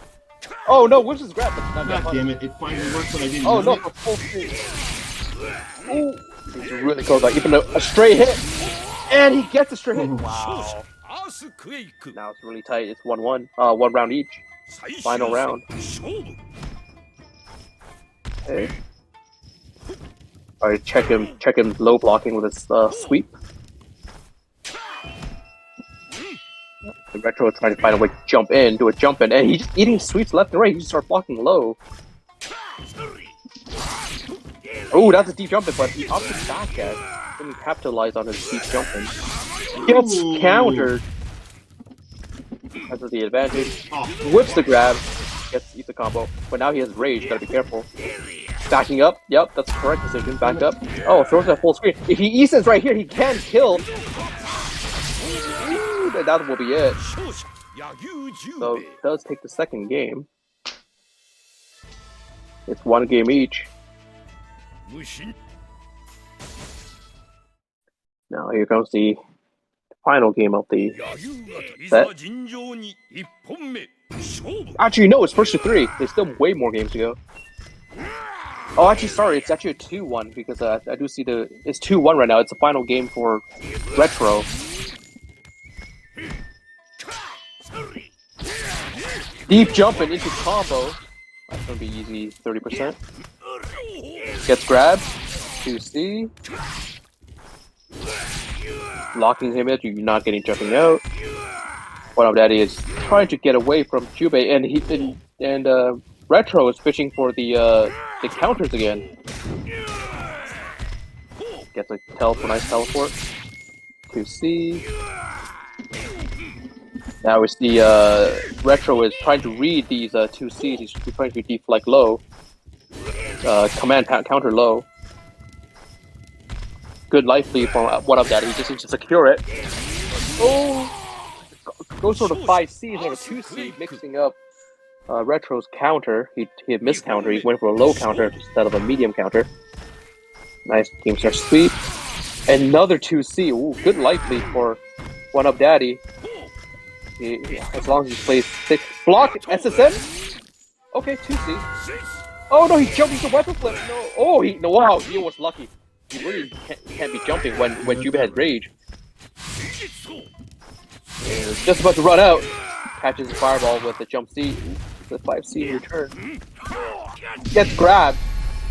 Oh no! Where's his grab? God damn it! It finally worked, but I didn't. Oh no! For full speed. Ooh, he's really close. Like even a straight hit, and he gets a straight hit. Wow! Now it's really tight. It's 1-1. 1 round each. Final round. Okay. Alright, check him low blocking with his sweep. The Retro is trying to find a way to jump in, do a jump in, and he's just eating sweeps left and right. He just starts blocking low. Oh, that's a deep jump in, but he opted back at. Didn't capitalize on his deep jump in. Gets countered. That's the advantage. Whips the grab. Gets the combo. But now he has rage, gotta be careful. Backing up. Yep, that's the correct decision. Back up. Oh, throws it at full screen. If he Eason's right here, he can kill. Ooh, that will be it. So it does take the second game. It's 1 game each. Now here comes the final game of the set. Actually, no, it's first to 3. There's still way more games to go. Oh, actually, sorry, it's actually a 2-1 because I do see it's 2-1 right now. It's the final game for Retro. Deep jumping into combo. That's gonna be easy, 30%. Gets grabbed. 2C. Locking him in, you're not getting jumping out. 1UPdaddy is trying to get away from Jubei, and Retro is fishing for the counters again. Gets a nice teleport. 2C. Now it's the Retro is trying to read these 2Cs. He's trying to deflect low. Command counter low. Good life lead from 1UPdaddy. He just needs to secure it. Oh! Goes for the 5C instead of a 2C, mixing up Retro's counter. He had missed counter. He went for a low counter instead of a medium counter. Nice game start sweep. Another 2C. Ooh, good life lead for 1UPdaddy. As long as he plays 6 block SSN. Okay, 2C. Oh no, he jumped into weapon flip. No. Oh, wow, he was lucky. He really can't be jumping when Jubei has rage. He's just about to run out. Catches the fireball with the jump C. The 5C in return. Gets grabbed.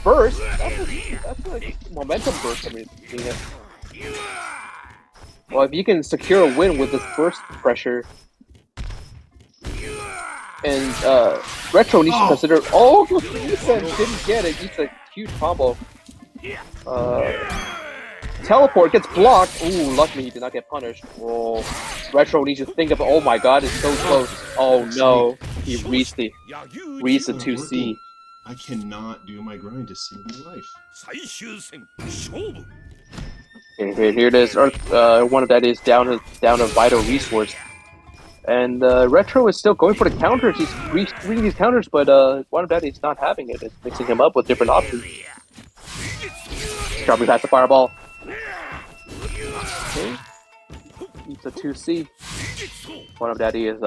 Burst. That's a momentum burst. I mean, well, if you can secure a win with this burst pressure, and Retro needs to consider. Oh, Ethan didn't get it. It's a huge combo. Teleport gets blocked. Ooh, luckily he did not get punished. Oh, Retro needs to think of. Oh my God, it's so close. Oh no, he reached the 2C. I cannot do my grind to save my life. Okay, here it is. 1UPdaddy down a vital resource, and Retro is still going for the counters. He's reading these counters, but 1UPdaddy is not having it. It's mixing him up with different options. Dropping past the fireball. Okay. It's a 2C. 1UPdaddy is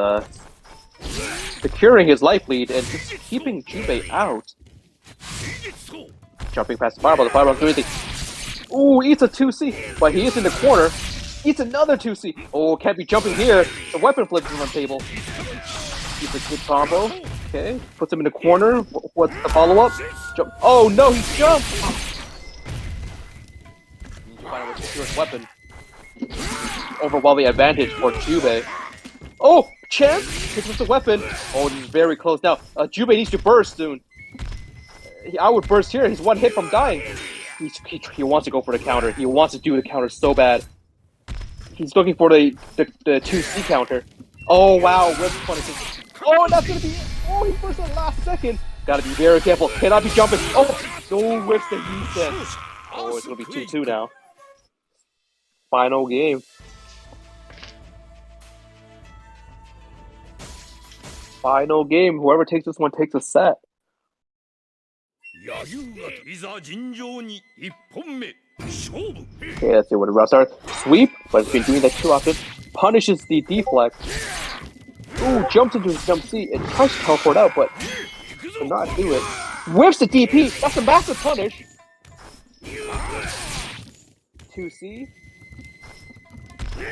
securing his life lead and just keeping Jubei out. Jumping past the fireball. The fireball's doing anything. Ooh, eats a 2C, but he is in the corner. Eats another 2C. Oh, can't be jumping here. The weapon flips is on the table. Eats a good combo. Okay, puts him in the corner. What's the follow-up? Jump. Oh no, he jumped! Finally secures his weapon. Overwhelming advantage for Jubei. Oh, Chance picks up the weapon. Oh, this is very close now. Jubei needs to burst soon. I would burst here. He's one hit from dying. He wants to go for the counter. He wants to do the counter so bad. He's looking for the 2C counter. Oh wow, whip punishing. Oh, that's gonna be it. Oh, he burst at the last second. Gotta be very careful. Cannot be jumping. Oh, no whips that he said. Oh, it's gonna be 2-2 now. Final game. Final game. Whoever takes this one takes a set. Okay, let's see what the round starts. Sweep, but it's been doing that too often. Punishes the deflect. Ooh, jumps into his jump C and tries to teleport out, but will not do it. Whiffs the DP. That's a massive punish. 2C.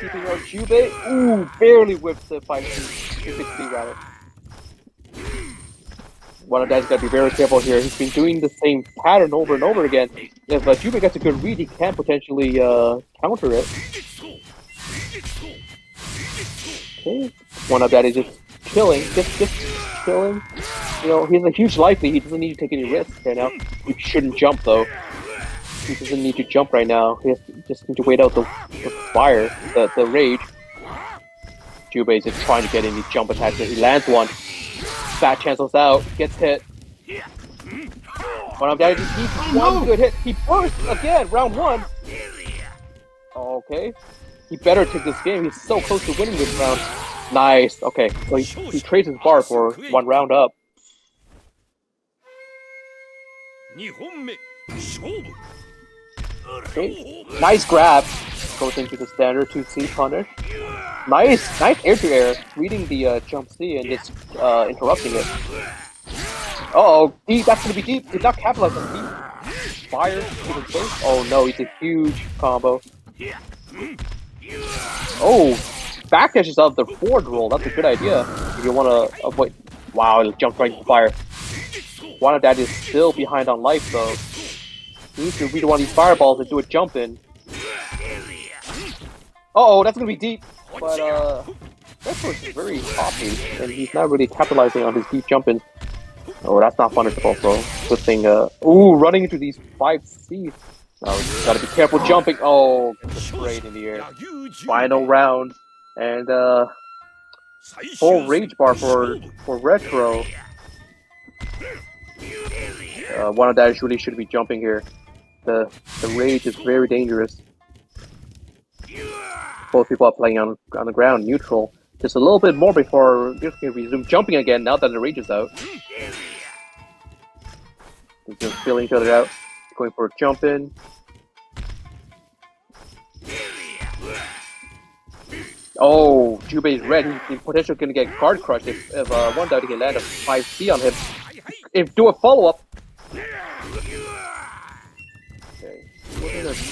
Keeping out Jubei. Ooh, barely whips the 5C. 260 rather. 1UPdaddy's got to be very careful here. He's been doing the same pattern over and over again. If Jubei gets a good read, he can potentially counter it. Okay, 1UPdaddy just killing, just killing. You know, he has a huge life lead. He doesn't need to take any risks right now. He shouldn't jump though. He doesn't need to jump right now. He just need to wait out the fire, the rage. Jubei's just trying to get in the jump attack. He lands one. Fat chancels out, gets hit. 1UPdaddy just needs one good hit. He bursts again, round one. Okay. He better take this game. He's so close to winning this round. Nice. Okay, so he trades his bar for one round up. Okay. Nice grab. Goes into the standard 2C punish. Nice air to air. Reading the jump C and just interrupting it. Uh-oh, deep. That's gonna be deep. Did not capitalize on deep. Fire to the face. Oh no, it's a huge combo. Oh, backdashes out the forward roll. That's a good idea if you want to avoid. Wow, it jumped right into fire. 1UPdaddy is still behind on life though. He needs to read one of these fireballs and do a jump in. Uh-oh, that's gonna be deep. But Retro is very hoppy, and he's not really capitalizing on his deep jump in. Oh, that's not punishable, so good thing. Ooh, running into these 5Cs. Oh, gotta be careful jumping. Oh, gets sprayed in the air. Final round, and full rage bar for Retro. 1UPdaddy really should be jumping here. The rage is very dangerous. Both people are playing on the ground, neutral. Just a little bit more before you can resume jumping again. Now that the rage is out, they're just feeling each other out. Going for a jump in. Oh, Jubei's red. He's potentially going to get guard crushed if 1UPdaddy can land a 5C on him. If do a follow up. Okay,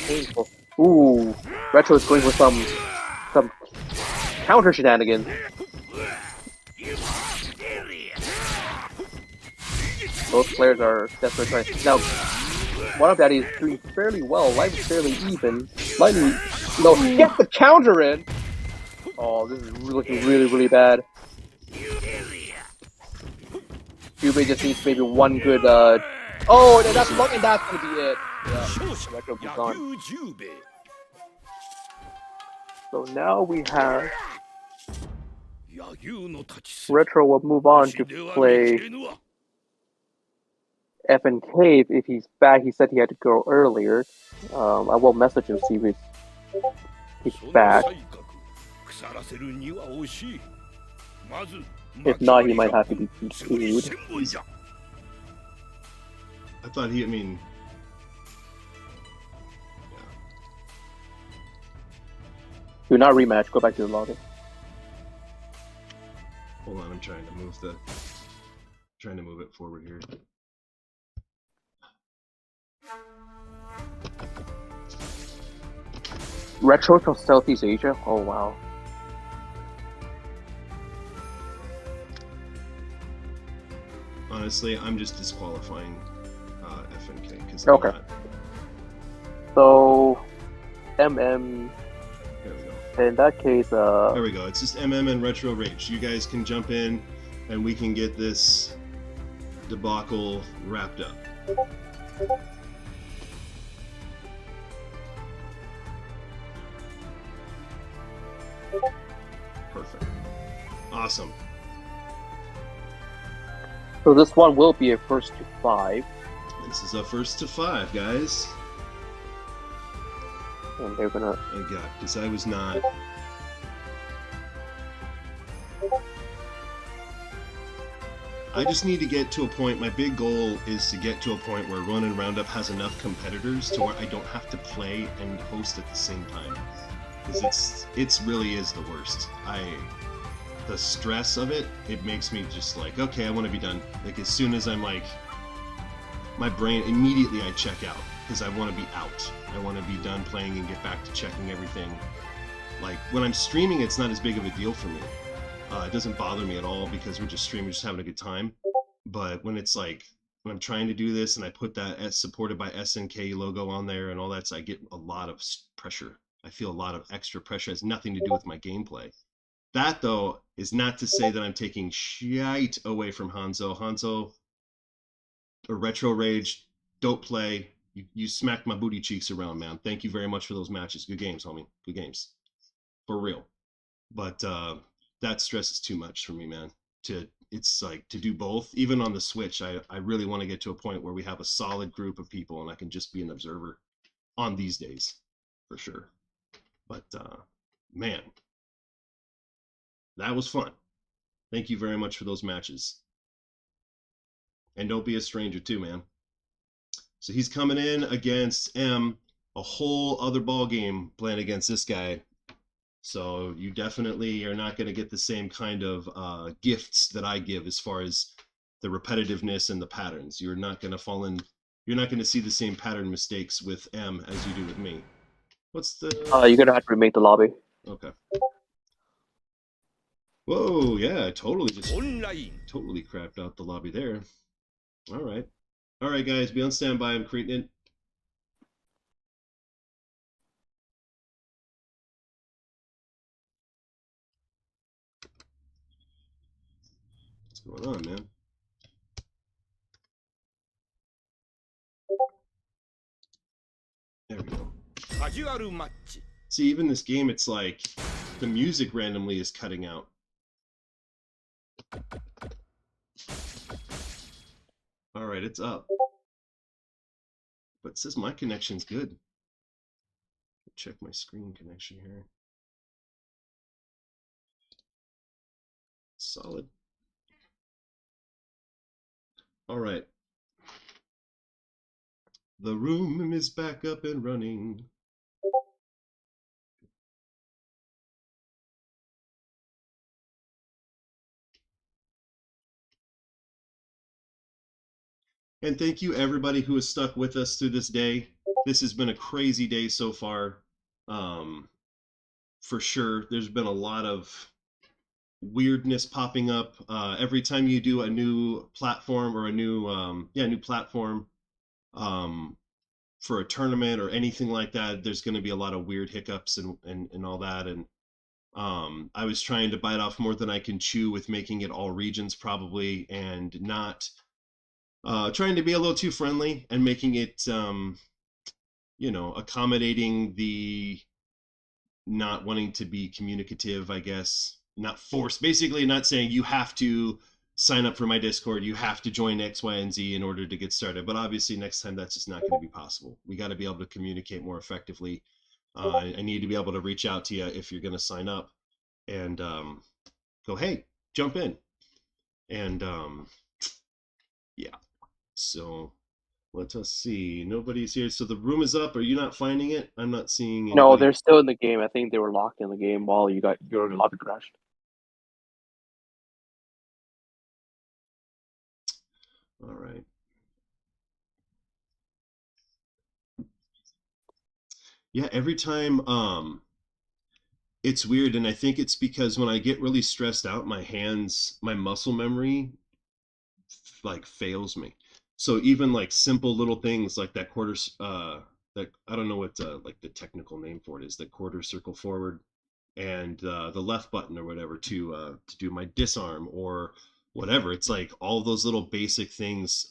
painful. Ooh, Retro is going with some counter shenanigans. Both players are desperate trying. Now, 1UPdaddy is doing fairly well. Life is fairly even. Slightly, no, get the counter in. Oh, this is looking really bad. Jubei just needs maybe one good. Oh, that's luck, and that's gonna be it. Yeah, Retro be gone. So now we have Retro will move on to play F and Cave if he's back. He said he had to go earlier. I will message him see if he's back. If not, he might have to be continued. I thought I mean... Yeah. Do not rematch. Go back to the lobby. Hold on, I'm trying to move it forward here. Retro from Southeast Asia? Oh, wow. Honestly, I'm just disqualifying FNK because okay. So, MM. There we go. In that case, there we go. It's just MM and Retro Rage. You guys can jump in, and we can get this debacle wrapped up. Perfect. Awesome. So this one will be a first to 5. This is a first to 5, guys. And they're gonna... Oh god, because I was not... I just need to get to a point, my big goal is to get to a point where Ronin Roundup has enough competitors to where I don't have to play and host at the same time. Because it really is the worst. The stress of it makes me just like, okay, I want to be done. Like, as soon as I'm like, my brain, immediately I check out, because I want to be out. I want to be done playing and get back to checking everything. Like, when I'm streaming, it's not as big of a deal for me. It doesn't bother me at all, because we're just streaming, just having a good time. But when it's like, when I'm trying to do this, and I put that supported by SNK logo on there and all that, so I get a lot of pressure. I feel a lot of extra pressure. It has nothing to do with my gameplay. That, though, is not to say that I'm taking shite away from Hanzo. Hanzo, or Retro Rage, don't play. You smacked my booty cheeks around, man. Thank you very much for those matches. Good games, homie. Good games. For real. But that stress is too much for me, man. It's like, to do both, even on the Switch, I really want to get to a point where we have a solid group of people and I can just be an observer on these days, for sure. But, man, that was fun. Thank you very much for those matches. And don't be a stranger too, man. So he's coming in against M, a whole other ball game playing against this guy. So you definitely are not going to get the same kind of gifts that I give as far as the repetitiveness and the patterns. You're not going to fall in. You're not going to see the same pattern mistakes with M as you do with me. What's the? You're gonna have to remake the lobby. Okay. Whoa, yeah, I totally crapped out the lobby there. All right, guys, be on standby. I'm creating it. What's going on, man? There we go. See, even this game, it's like the music randomly is cutting out. All right, it's up. But it says my connection's good. Check my screen connection here. Solid. All right. The room is back up and running. And thank you everybody who has stuck with us through this day. This has been a crazy day so far. For sure, there's been a lot of weirdness popping up. Every time you do a new platform or a new platform for a tournament or anything like that, there's going to be a lot of weird hiccups and all that. And I was trying to bite off more than I can chew with making it all regions probably, and not trying to be a little too friendly and making it, accommodating the not wanting to be communicative, I guess. Not forced, basically not saying you have to sign up for my Discord, you have to join X, Y, and Z in order to get started. But obviously next time that's just not going to be possible. We got to be able to communicate more effectively. I need to be able to reach out to you if you're going to sign up and go, hey, jump in. And yeah, so Let us see. Nobody's here. So the room is up. Are you not finding it? I'm not seeing anybody. No, they're still in the game. I think they were locked in the game while your lobby crashed. All right. Yeah, every time it's weird, and I think it's because when I get really stressed out, my muscle memory like fails me. So even like simple little things like that that I don't know what like the technical name for it is, the quarter circle forward and the left button or whatever to do my disarm or whatever. It's like all those little basic things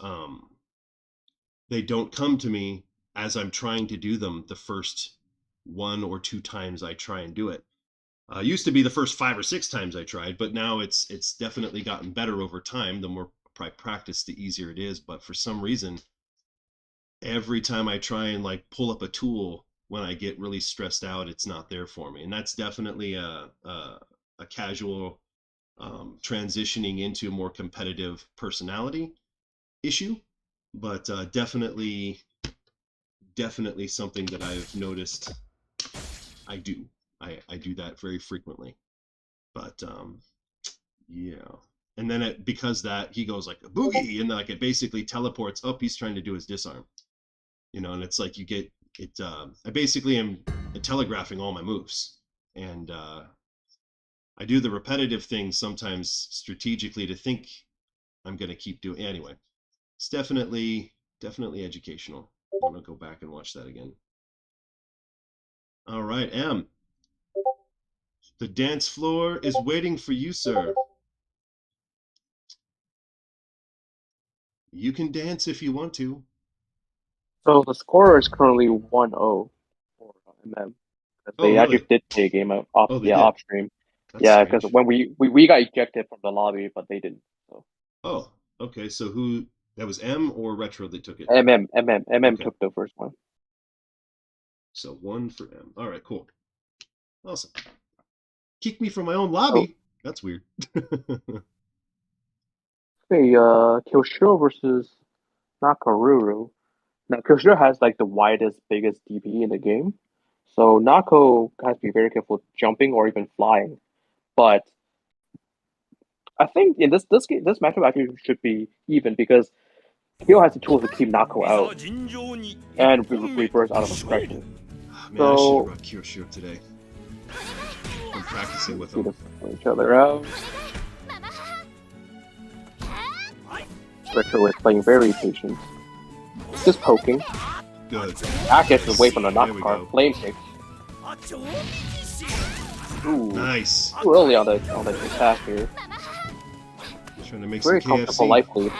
they don't come to me as I'm trying to do them the first 1 or 2 times I try and do it. Used to be the first 5 or 6 times I tried, but now it's definitely gotten better over time. The more I practice, the easier it is. But for some reason, every time I try and like pull up a tool when I get really stressed out, it's not there for me. And that's definitely a casual transitioning into a more competitive personality issue, but definitely something that I've noticed I do. I do that very frequently. But yeah. And then because that he goes like a boogie and like it basically teleports up, he's trying to do his disarm. And it's like you get it I basically am telegraphing all my moves. And I do the repetitive things sometimes strategically to think I'm gonna keep doing anyway. It's definitely educational. I'm gonna go back and watch that again. All right, M. The dance floor is waiting for you, sir. You can dance if you want to. So the score is currently 1-0 for MM. They Oh, actually really? did play a game off Oh, they did? off stream. That's Yeah, strange. because when we got ejected from the lobby, but they didn't. So Oh, okay. So that was M or Retro that took it? MM Okay. took the first one. So 1 for M. All right, cool. Awesome. Kick me from my own lobby. Oh. That's weird. Okay, Kyoshiro versus Nakaruru. Now Kyoshiro has like the widest, biggest DP in the game. So Nako has to be very careful jumping or even flying. But I think in this matchup actually should be even because Kyo has the tools to keep Nako out and reverse out of aggression. Man, I should have brought Kyoshiro today. I'm practicing with them. Each other out. Retro is playing very patient. Just poking. Good. Back gets away from the knock we card. go. Flame kick. Ooh. Nice. Too early on the attack here. Trying to make Very some comfortable KFC. life lead.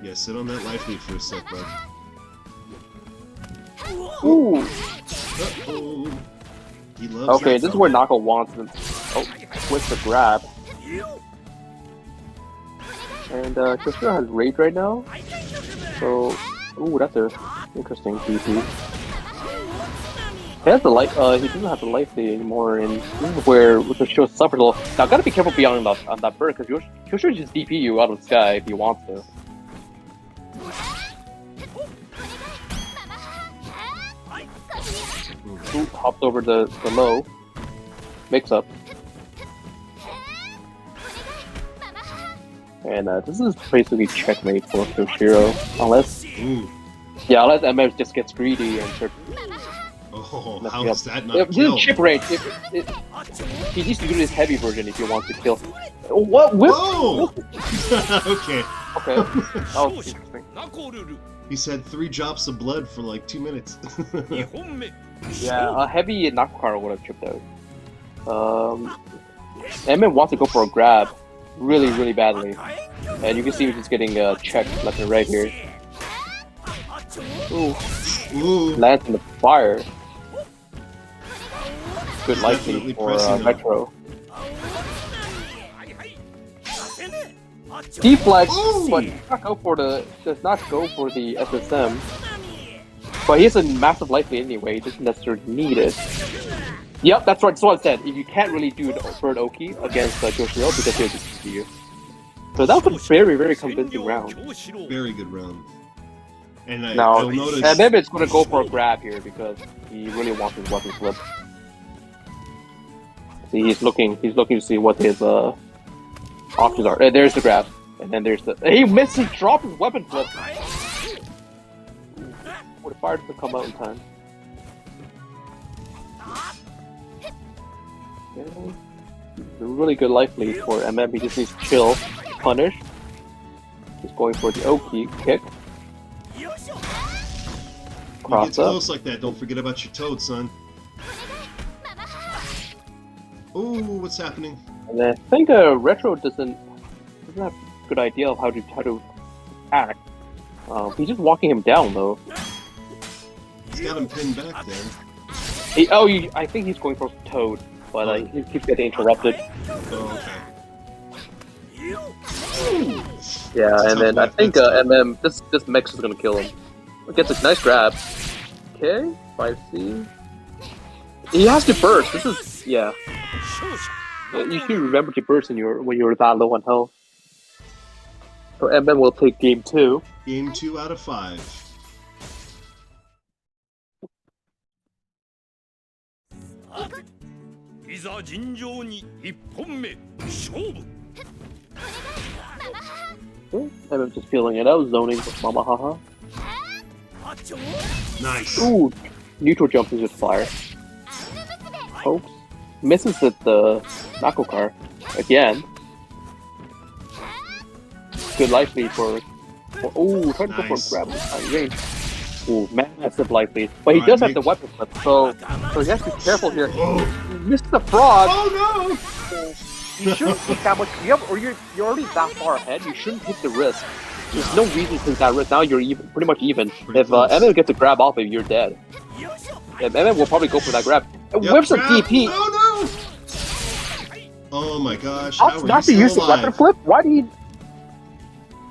Yeah, sit on that life lead for a sec, bud. Ooh. Uh-oh. He loves Okay, that this is though. where Nako wants them. Oh, switch the grab. And Kyoshiro has rage right now. So, ooh, that's a interesting DP. He has the life. He doesn't have the life lead anymore, and this is where Kyoshiro suffers a little. Now, gotta be careful beyond on that bird because Kyoshiro just DP you out of the sky if he wants to. Ooh, hopped over the low. Mix up. And this is basically checkmate for Kyoshiro, unless MS just gets greedy and starts. Oh, how is that not This kill? is chip range. He needs to do this heavy version if he wants to kill. What? Whip? Whoa! Okay. Okay, that was interesting. He's had 3 drops of blood for like 2 minutes. Yeah, a heavy Nakukara would have chipped out. MM wants to go for a grab really, really badly. And you can see he's just getting checked left and right here. Ooh. Ooh. Lands in the fire. Good Definitely lightning for pressing him. Metro. Deflex, but does not go for the SSM. But he has a massive life lead anyway, he doesn't necessarily need it. Yep, that's right, that's what I said. If you can't really do Bird Oki against Kyoshiro because he'll just beat you. So that was a very, very convincing round. Very good round. And Now, you'll notice... Mehmet's going to go for a grab here because he really wants his weapon flip. See, he's looking to see what his options are. There's the grab, and then there's the... He missed, he dropped his weapon flip! Would have fired to come out in time. Okay. Really good life lead for MM. He just needs to chill, punish. He's going for the O-key kick. You Cross get up. close like that, don't forget about your toad, son. Ooh, what's happening? And I think Retro doesn't have a good idea of how to act. He's just walking him down though. He's got him pinned back there. I think he's going for Toad, but he keeps getting interrupted. Oh, okay. Yeah, and then I think MM, this mix is gonna kill him. Gets a nice grab. Okay, 5C. He has to burst. This is yeah. You should remember to burst when you're that low on health. So MM will take game 2. Game 2 out of 5. I'm just feeling it out, zoning with Mama Haha. Nice. Ooh, neutral jump is with fire. Hopes. Misses at the knuckle car. Again. Good life lead for ooh, trying to go for a grab with high range. Ooh, massive life lead. But he does have the weapon flip, so he has to be careful here. Oh. He missed the frog! Oh no! You shouldn't take that much. You're already that far ahead. You shouldn't take the risk. There's no reason to take that risk. Now you're even, pretty much even. If Emmett gets a grab off of you, you're dead. And Emmett will probably go for that grab. Whips a DP. Oh no! Oh my gosh! Not to use the weapon flip. Why do you?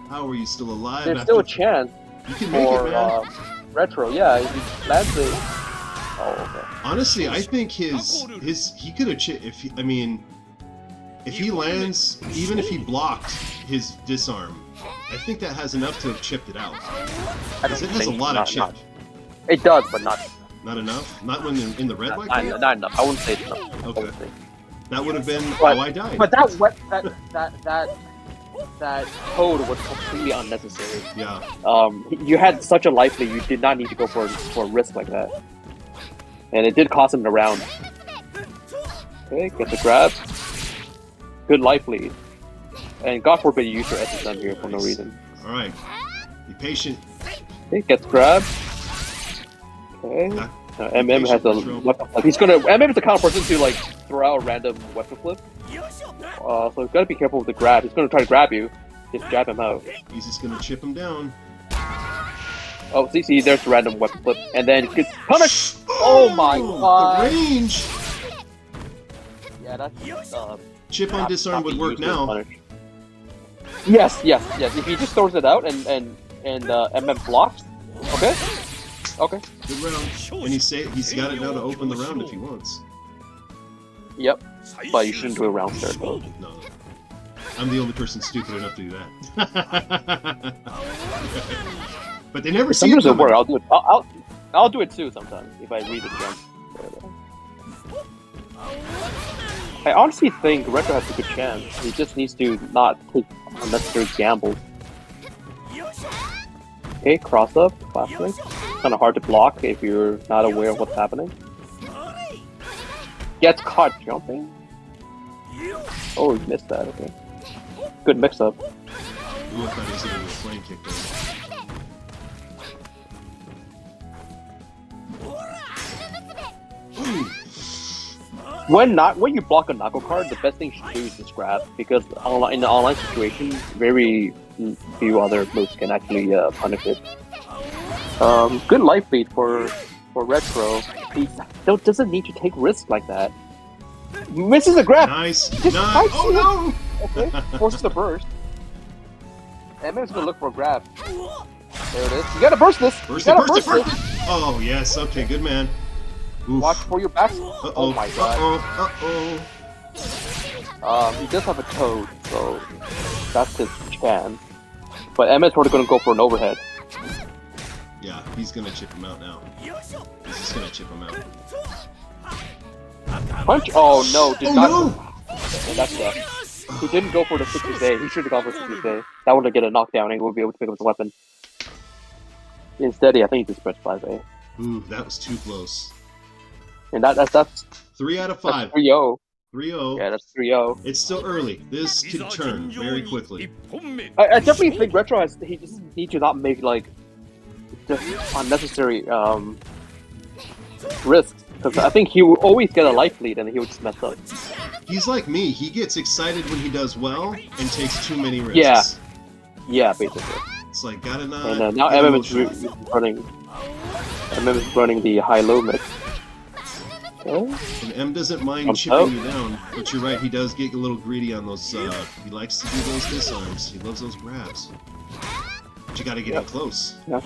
How are you still alive? There's still a chance You can make for it, man. Retro. Yeah, if he lands it. Oh, okay. Honestly, I think he could have if he lands, even if he blocked his disarm, I think that has enough to have chipped it out. Because it has a lot of chip. It does, but not enough? Not when they're in the red like that? not enough. I wouldn't say it's enough. Okay. That would have been But- how I died. But that code was completely unnecessary. Yeah. You had such a life lead, you did not need to go for a risk like that. And it did cost him the round. Okay, get the grab. Good life lead. And God forbid you use your SSM here for no reason. Alright. Be patient. Okay, gets grabbed. Okay. MM has a weapon flip. MM is the kind of person to like throw out a random weapon flip. So you gotta be careful with the grab. He's gonna try to grab you. Just jab him out. He's just gonna chip him down. Oh, see, there's the random weapon flip. And then gets punished! Oh my god! The range! Yeah, that's Chip on disarm would work now. Yes. If he just throws it out and MM blocks. Okay. Good round. And he's got it now to open the round if he wants. Yep. But you shouldn't do a round start though. No. I'm the only person stupid enough to do that. But they never see it Sometimes it coming. works. I'll do it. I'll do it too sometimes if I read the jump. I honestly think Retro has a good chance. He just needs to not take unnecessary gambles. Okay, cross up, classic. Kind of hard to block if you're not aware of what's happening. Gets caught jumping. Oh, he missed that. Okay. Good mix-up. Ooh, I thought he was hitting a flame kick there. Ooh. When you block a knuckle card, the best thing you should do is just grab, because in the online situation, very few other moves can actually punish it. Good life lead for Retro. He doesn't need to take risks like that. Misses a grab. Nice. Just Nice. Oh no! Okay, forces the burst. And maybe gonna look for a grab. There it is. You gotta burst this. Burst You it, gotta burst it, burst burst it! Oh, yes. Okay, good man. Oof. Watch for your back. Uh-oh. Oh my god. Uh-oh. He does have a toad, so that's his chance. But Emmett's probably gonna go for an overhead. Yeah, he's gonna chip him out now. He's just gonna chip him out. Punch? Oh no, did Oh not. no! And that's He didn't go for the 60 day. He should have gone for 60 day. That would have get a knockdown and he would be able to pick up his weapon. Instead, I think he just pressed 5A. Ooh, that was too close. And that's 3 out of 5. 3-0. 3-0. Yeah, that's 3-0. It's still early. This could turn very quickly. I definitely think Retro he just need to not make like just unnecessary risks. Because I think he will always get a life lead and he would just mess up. He's like me. He gets excited when he does well and takes too many risks. Yeah. Yeah, basically. It's like, gotta not... And now MM is running the high-low mix. Okay. And M doesn't mind chipping you down, but you're right, he does get a little greedy on those, he likes to do those disarms. He loves those grabs. But you gotta get in close. Yeah.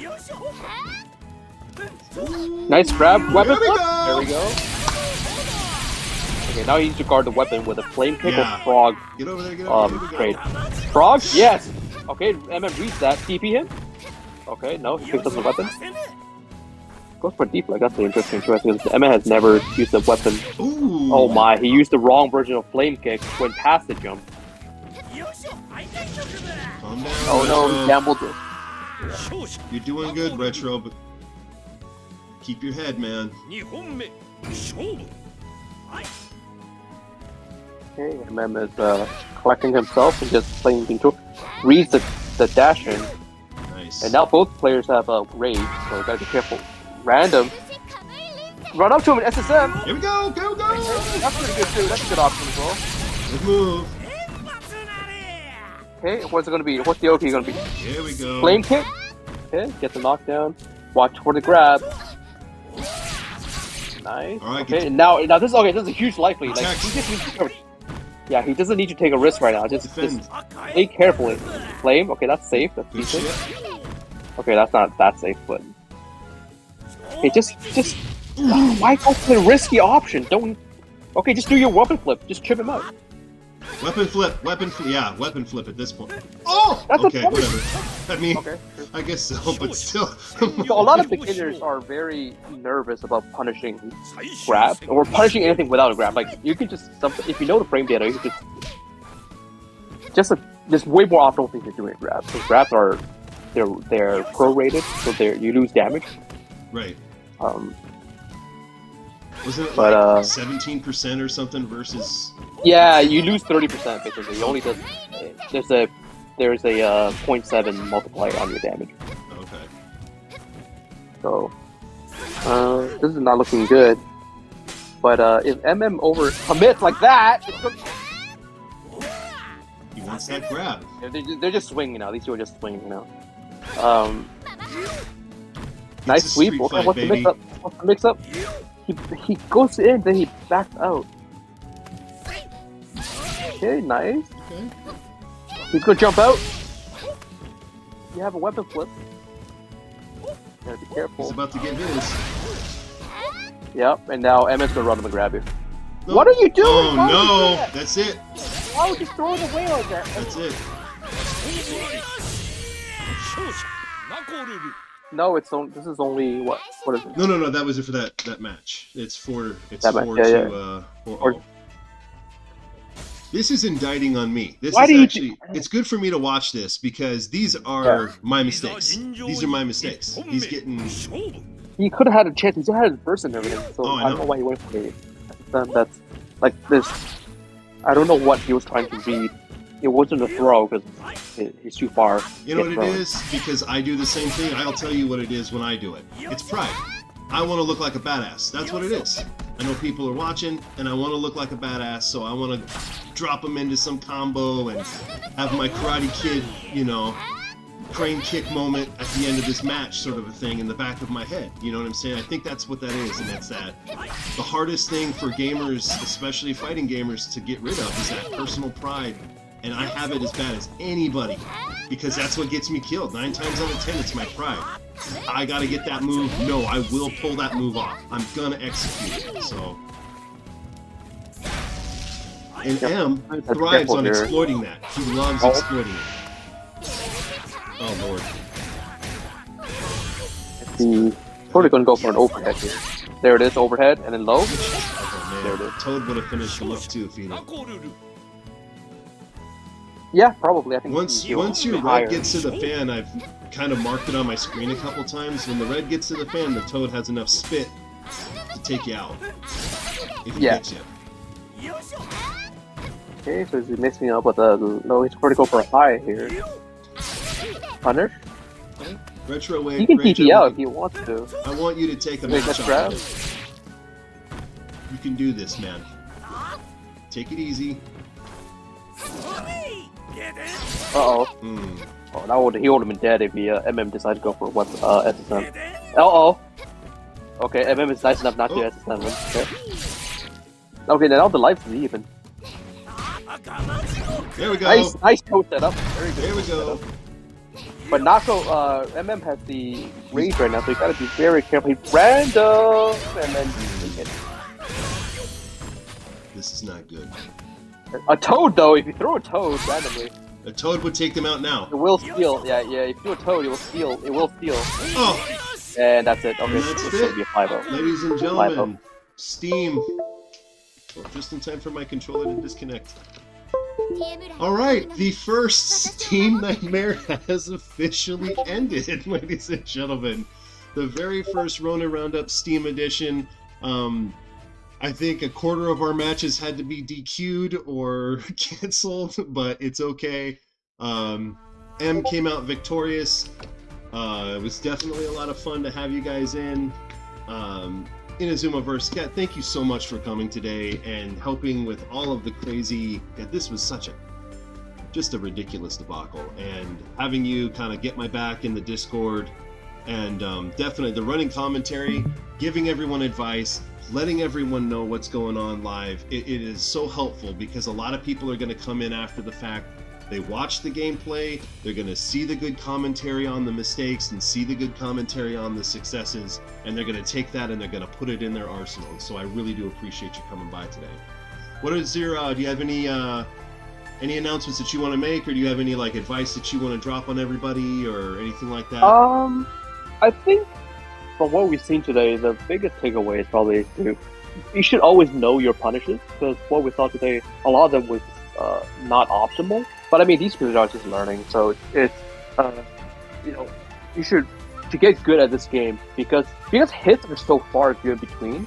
Nice grab, weapon flip. There we go. Okay, now he needs to guard the weapon with a flame kick or frog. Get over there, get over there. Trade. Frog? Yes! Okay, MM reads that. TP him? Okay, no, he picks up the weapon. Goes for deflect, that's the interesting choice because Emma has never used a weapon. Ooh. Oh my, he used the wrong version of flame kick, went past the jump. Calm down, Oh no, Retro. he gambled it. You're doing good, Retro, but keep your head, man. Okay, MM is collecting himself and just playing control. Reads the dash in. Nice. And now both players have a rage, so gotta be careful. Random. Run up to him in SSM! Here we go, go, go! That's pretty good too, that's a good option as well. Good move. Okay, what's it gonna be? What's the OK gonna be? Here we go. Flame kick? Okay, get the knockdown. Watch for the grab. Nice. All right, okay, now this is okay. This is a huge life lead. Like he just needs to. Yeah, he doesn't need to take a risk right now. Just play carefully. Flame. Okay, that's safe. That's Good decent. shit. Okay, that's not that safe, but. Okay, just. Why go for the risky option? Don't. Okay, just do your weapon flip. Just chip him out. Weapon flip, yeah, weapon flip at this point. Oh! That's okay, whatever. I mean, Okay. I guess so, but still. So a lot of beginners are very nervous about punishing grab or punishing anything without a grab. Like you can just if you know the frame data, you can just way more optimal things to do in grabs. So grabs are they're prorated, so you lose damage. Right. Wasn't it But, like 17% or something versus? Yeah, you lose 30% basically. You only there's a 0.7 multiplier on your damage. Okay. So this is not looking good. But if MM over commits like that, it's good. He wants that grab. They're just swinging now. These two are just swinging now. Nice a sweep. street Okay, fight, what's the baby. mix up? What's the mix up? He goes in, then he backs out. Okay, nice. Okay. He's gonna jump out. You have a weapon flip. Gotta be careful. He's about to get his. Yep, and now Emmett's gonna run him and grab you. No. What are you doing? Oh Why would you do no! that? That's it. Why would you throw it away like that? That's it. No, this is only what is it? No. That was it for that match. It's four. It's That 4 match, to yeah. 4-0. This is indicting on me. This Why is do you actually. It's good for me to watch this because these are my mistakes. These are my mistakes. He's getting. He could have had a chance. He still had his burst and everything. So Oh, I I don't know. know why he went for it. That's like this. I don't know what he was trying to read. It wasn't a throw because he's too far. You know what to it get thrown. is? Because I do the same thing. I'll tell you what it is when I do it. It's pride. I want to look like a badass. That's what it is. I know people are watching, and I want to look like a badass, so I want to drop them into some combo and have my Karate Kid, crane kick moment at the end of this match, sort of a thing in the back of my head. You know what I'm saying? I think that's what that is, and it's that the hardest thing for gamers, especially fighting gamers, to get rid of is that personal pride. And I have it as bad as anybody because that's what gets me killed. 9 times out of 10, it's my pride. I gotta get that move. No, I will pull that move off. I'm gonna execute it. So And Yep. M That's thrives careful on here. exploiting that. He loves Oh. exploiting it. Oh lord. He's probably going to go for an overhead here. There it is, overhead, and then low. Oh man, There it is. Toad would have finished him up too if he'd have. Yeah, probably. I think Once he was your higher. red gets to the fan, I've kind of marked it on my screen a couple times. When the red gets to the fan, the Toad has enough spit to take you out. If he gets you. Okay, so he's mixing up with a low. He's going to go for a high here. Punish. Retro wave. He can Retro, TP out if he wants to. I want you to take a Wait, match let's off grab. of it. You can do this, man. Take it easy. Uh-oh. Mm. Oh, he would have been dead if he MM decided to go for what SSM. Uh-oh. Okay, MM is nice enough not to SSM him. Okay, now the life is even. There we go. Nice toe setup. Very good. There we toe go. setup. But Nako, MM has the range right now, so you gotta be very careful. He random, and then you hit. This is not good. A toad, though, if you throw a toad randomly, A Toad would take them out now. it will steal. Yeah, if you do a toad, it will steal. It will steal. Oh, And that's it. Okay, And that's it's it. gonna be a 5-0. ladies and gentlemen, Steam. Oh, just in time for my controller to disconnect. All right, the first Steam Nightmare has officially ended, ladies and gentlemen. The very first Ronin Roundup Steam Edition. I think a quarter of our matches had to be DQ'd or canceled, but it's okay. M came out victorious. It was definitely a lot of fun to have you guys in Inazumaverse. Kat, thank you so much for coming today and helping with all of the crazy. This was just a ridiculous debacle, and having you kind of get my back in the Discord, and definitely the running commentary, giving everyone advice, letting everyone know what's going on live. It is so helpful because a lot of people are going to come in after the fact. They watch the gameplay, they're going to see the good commentary on the mistakes and see the good commentary on the successes, and they're going to take that and they're going to put it in their arsenal. So I really do appreciate you coming by today. What is your, do you have any announcements that you want to make, or do you have any like advice that you want to drop on everybody or anything like that? I think from what we've seen today, the biggest takeaway is probably you should always know your punishes, because what we saw today, a lot of them was not optimal. But I mean, these people are just learning, so it's you should to get good at this game because hits are so far few in between.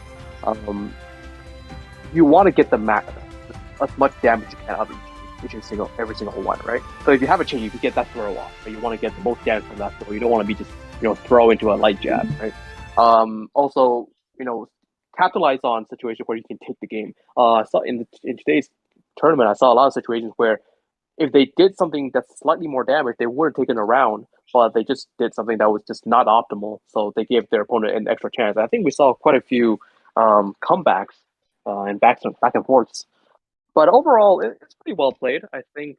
You want to get as much damage you can out of every single one, right? So if you have a chance, you can get that throw off, but you want to get the most damage from that throw. You don't want to be just throw into a light jab, right? Also, capitalize on situations where you can take the game. I saw in today's tournament, I saw a lot of situations where if they did something that's slightly more damage, they would have taken a round, but they just did something that was just not optimal, so they gave their opponent an extra chance. I think we saw quite a few comebacks and back and forths. But overall, it's pretty well played. I think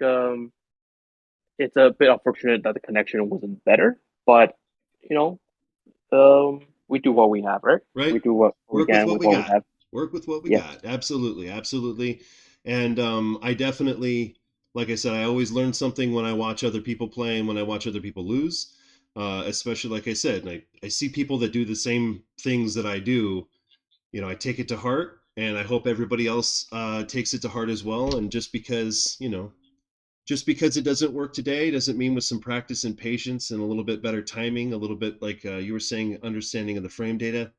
it's a bit unfortunate that the connection wasn't better, but we do what we have, right? Right. We do what we can with what we have. Work with what we got. Absolutely. And I definitely, like I said, I always learn something when I watch other people play and when I watch other people lose. Especially, like I said, I see people that do the same things that I do. I take it to heart, and I hope everybody else takes it to heart as well. And just because it doesn't work today doesn't mean with some practice and patience and a little bit better timing, a little bit like you were saying, understanding of the frame data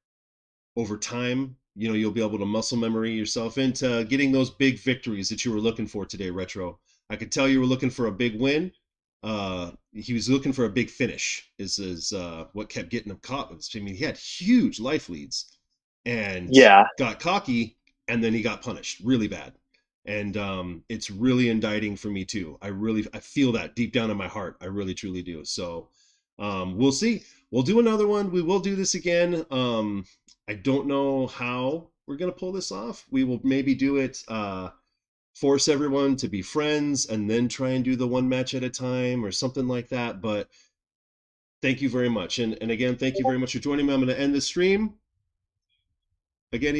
over time, you'll be able to muscle memory yourself into getting those big victories that you were looking for today, Retro. I could tell you were looking for a big win. He was looking for a big finish is what kept getting him caught. I mean, he had huge life leads and got cocky, and then he got punished really bad. And it's really indicting for me too. I feel that deep down in my heart. I really truly do. So we'll see. We'll do another one. We will do this again. I don't know how we're gonna pull this off. We will maybe do it, force everyone to be friends and then try and do the one match at a time or something like that. But thank you very much. And again, thank you very much for joining me. I'm gonna end the stream. Again,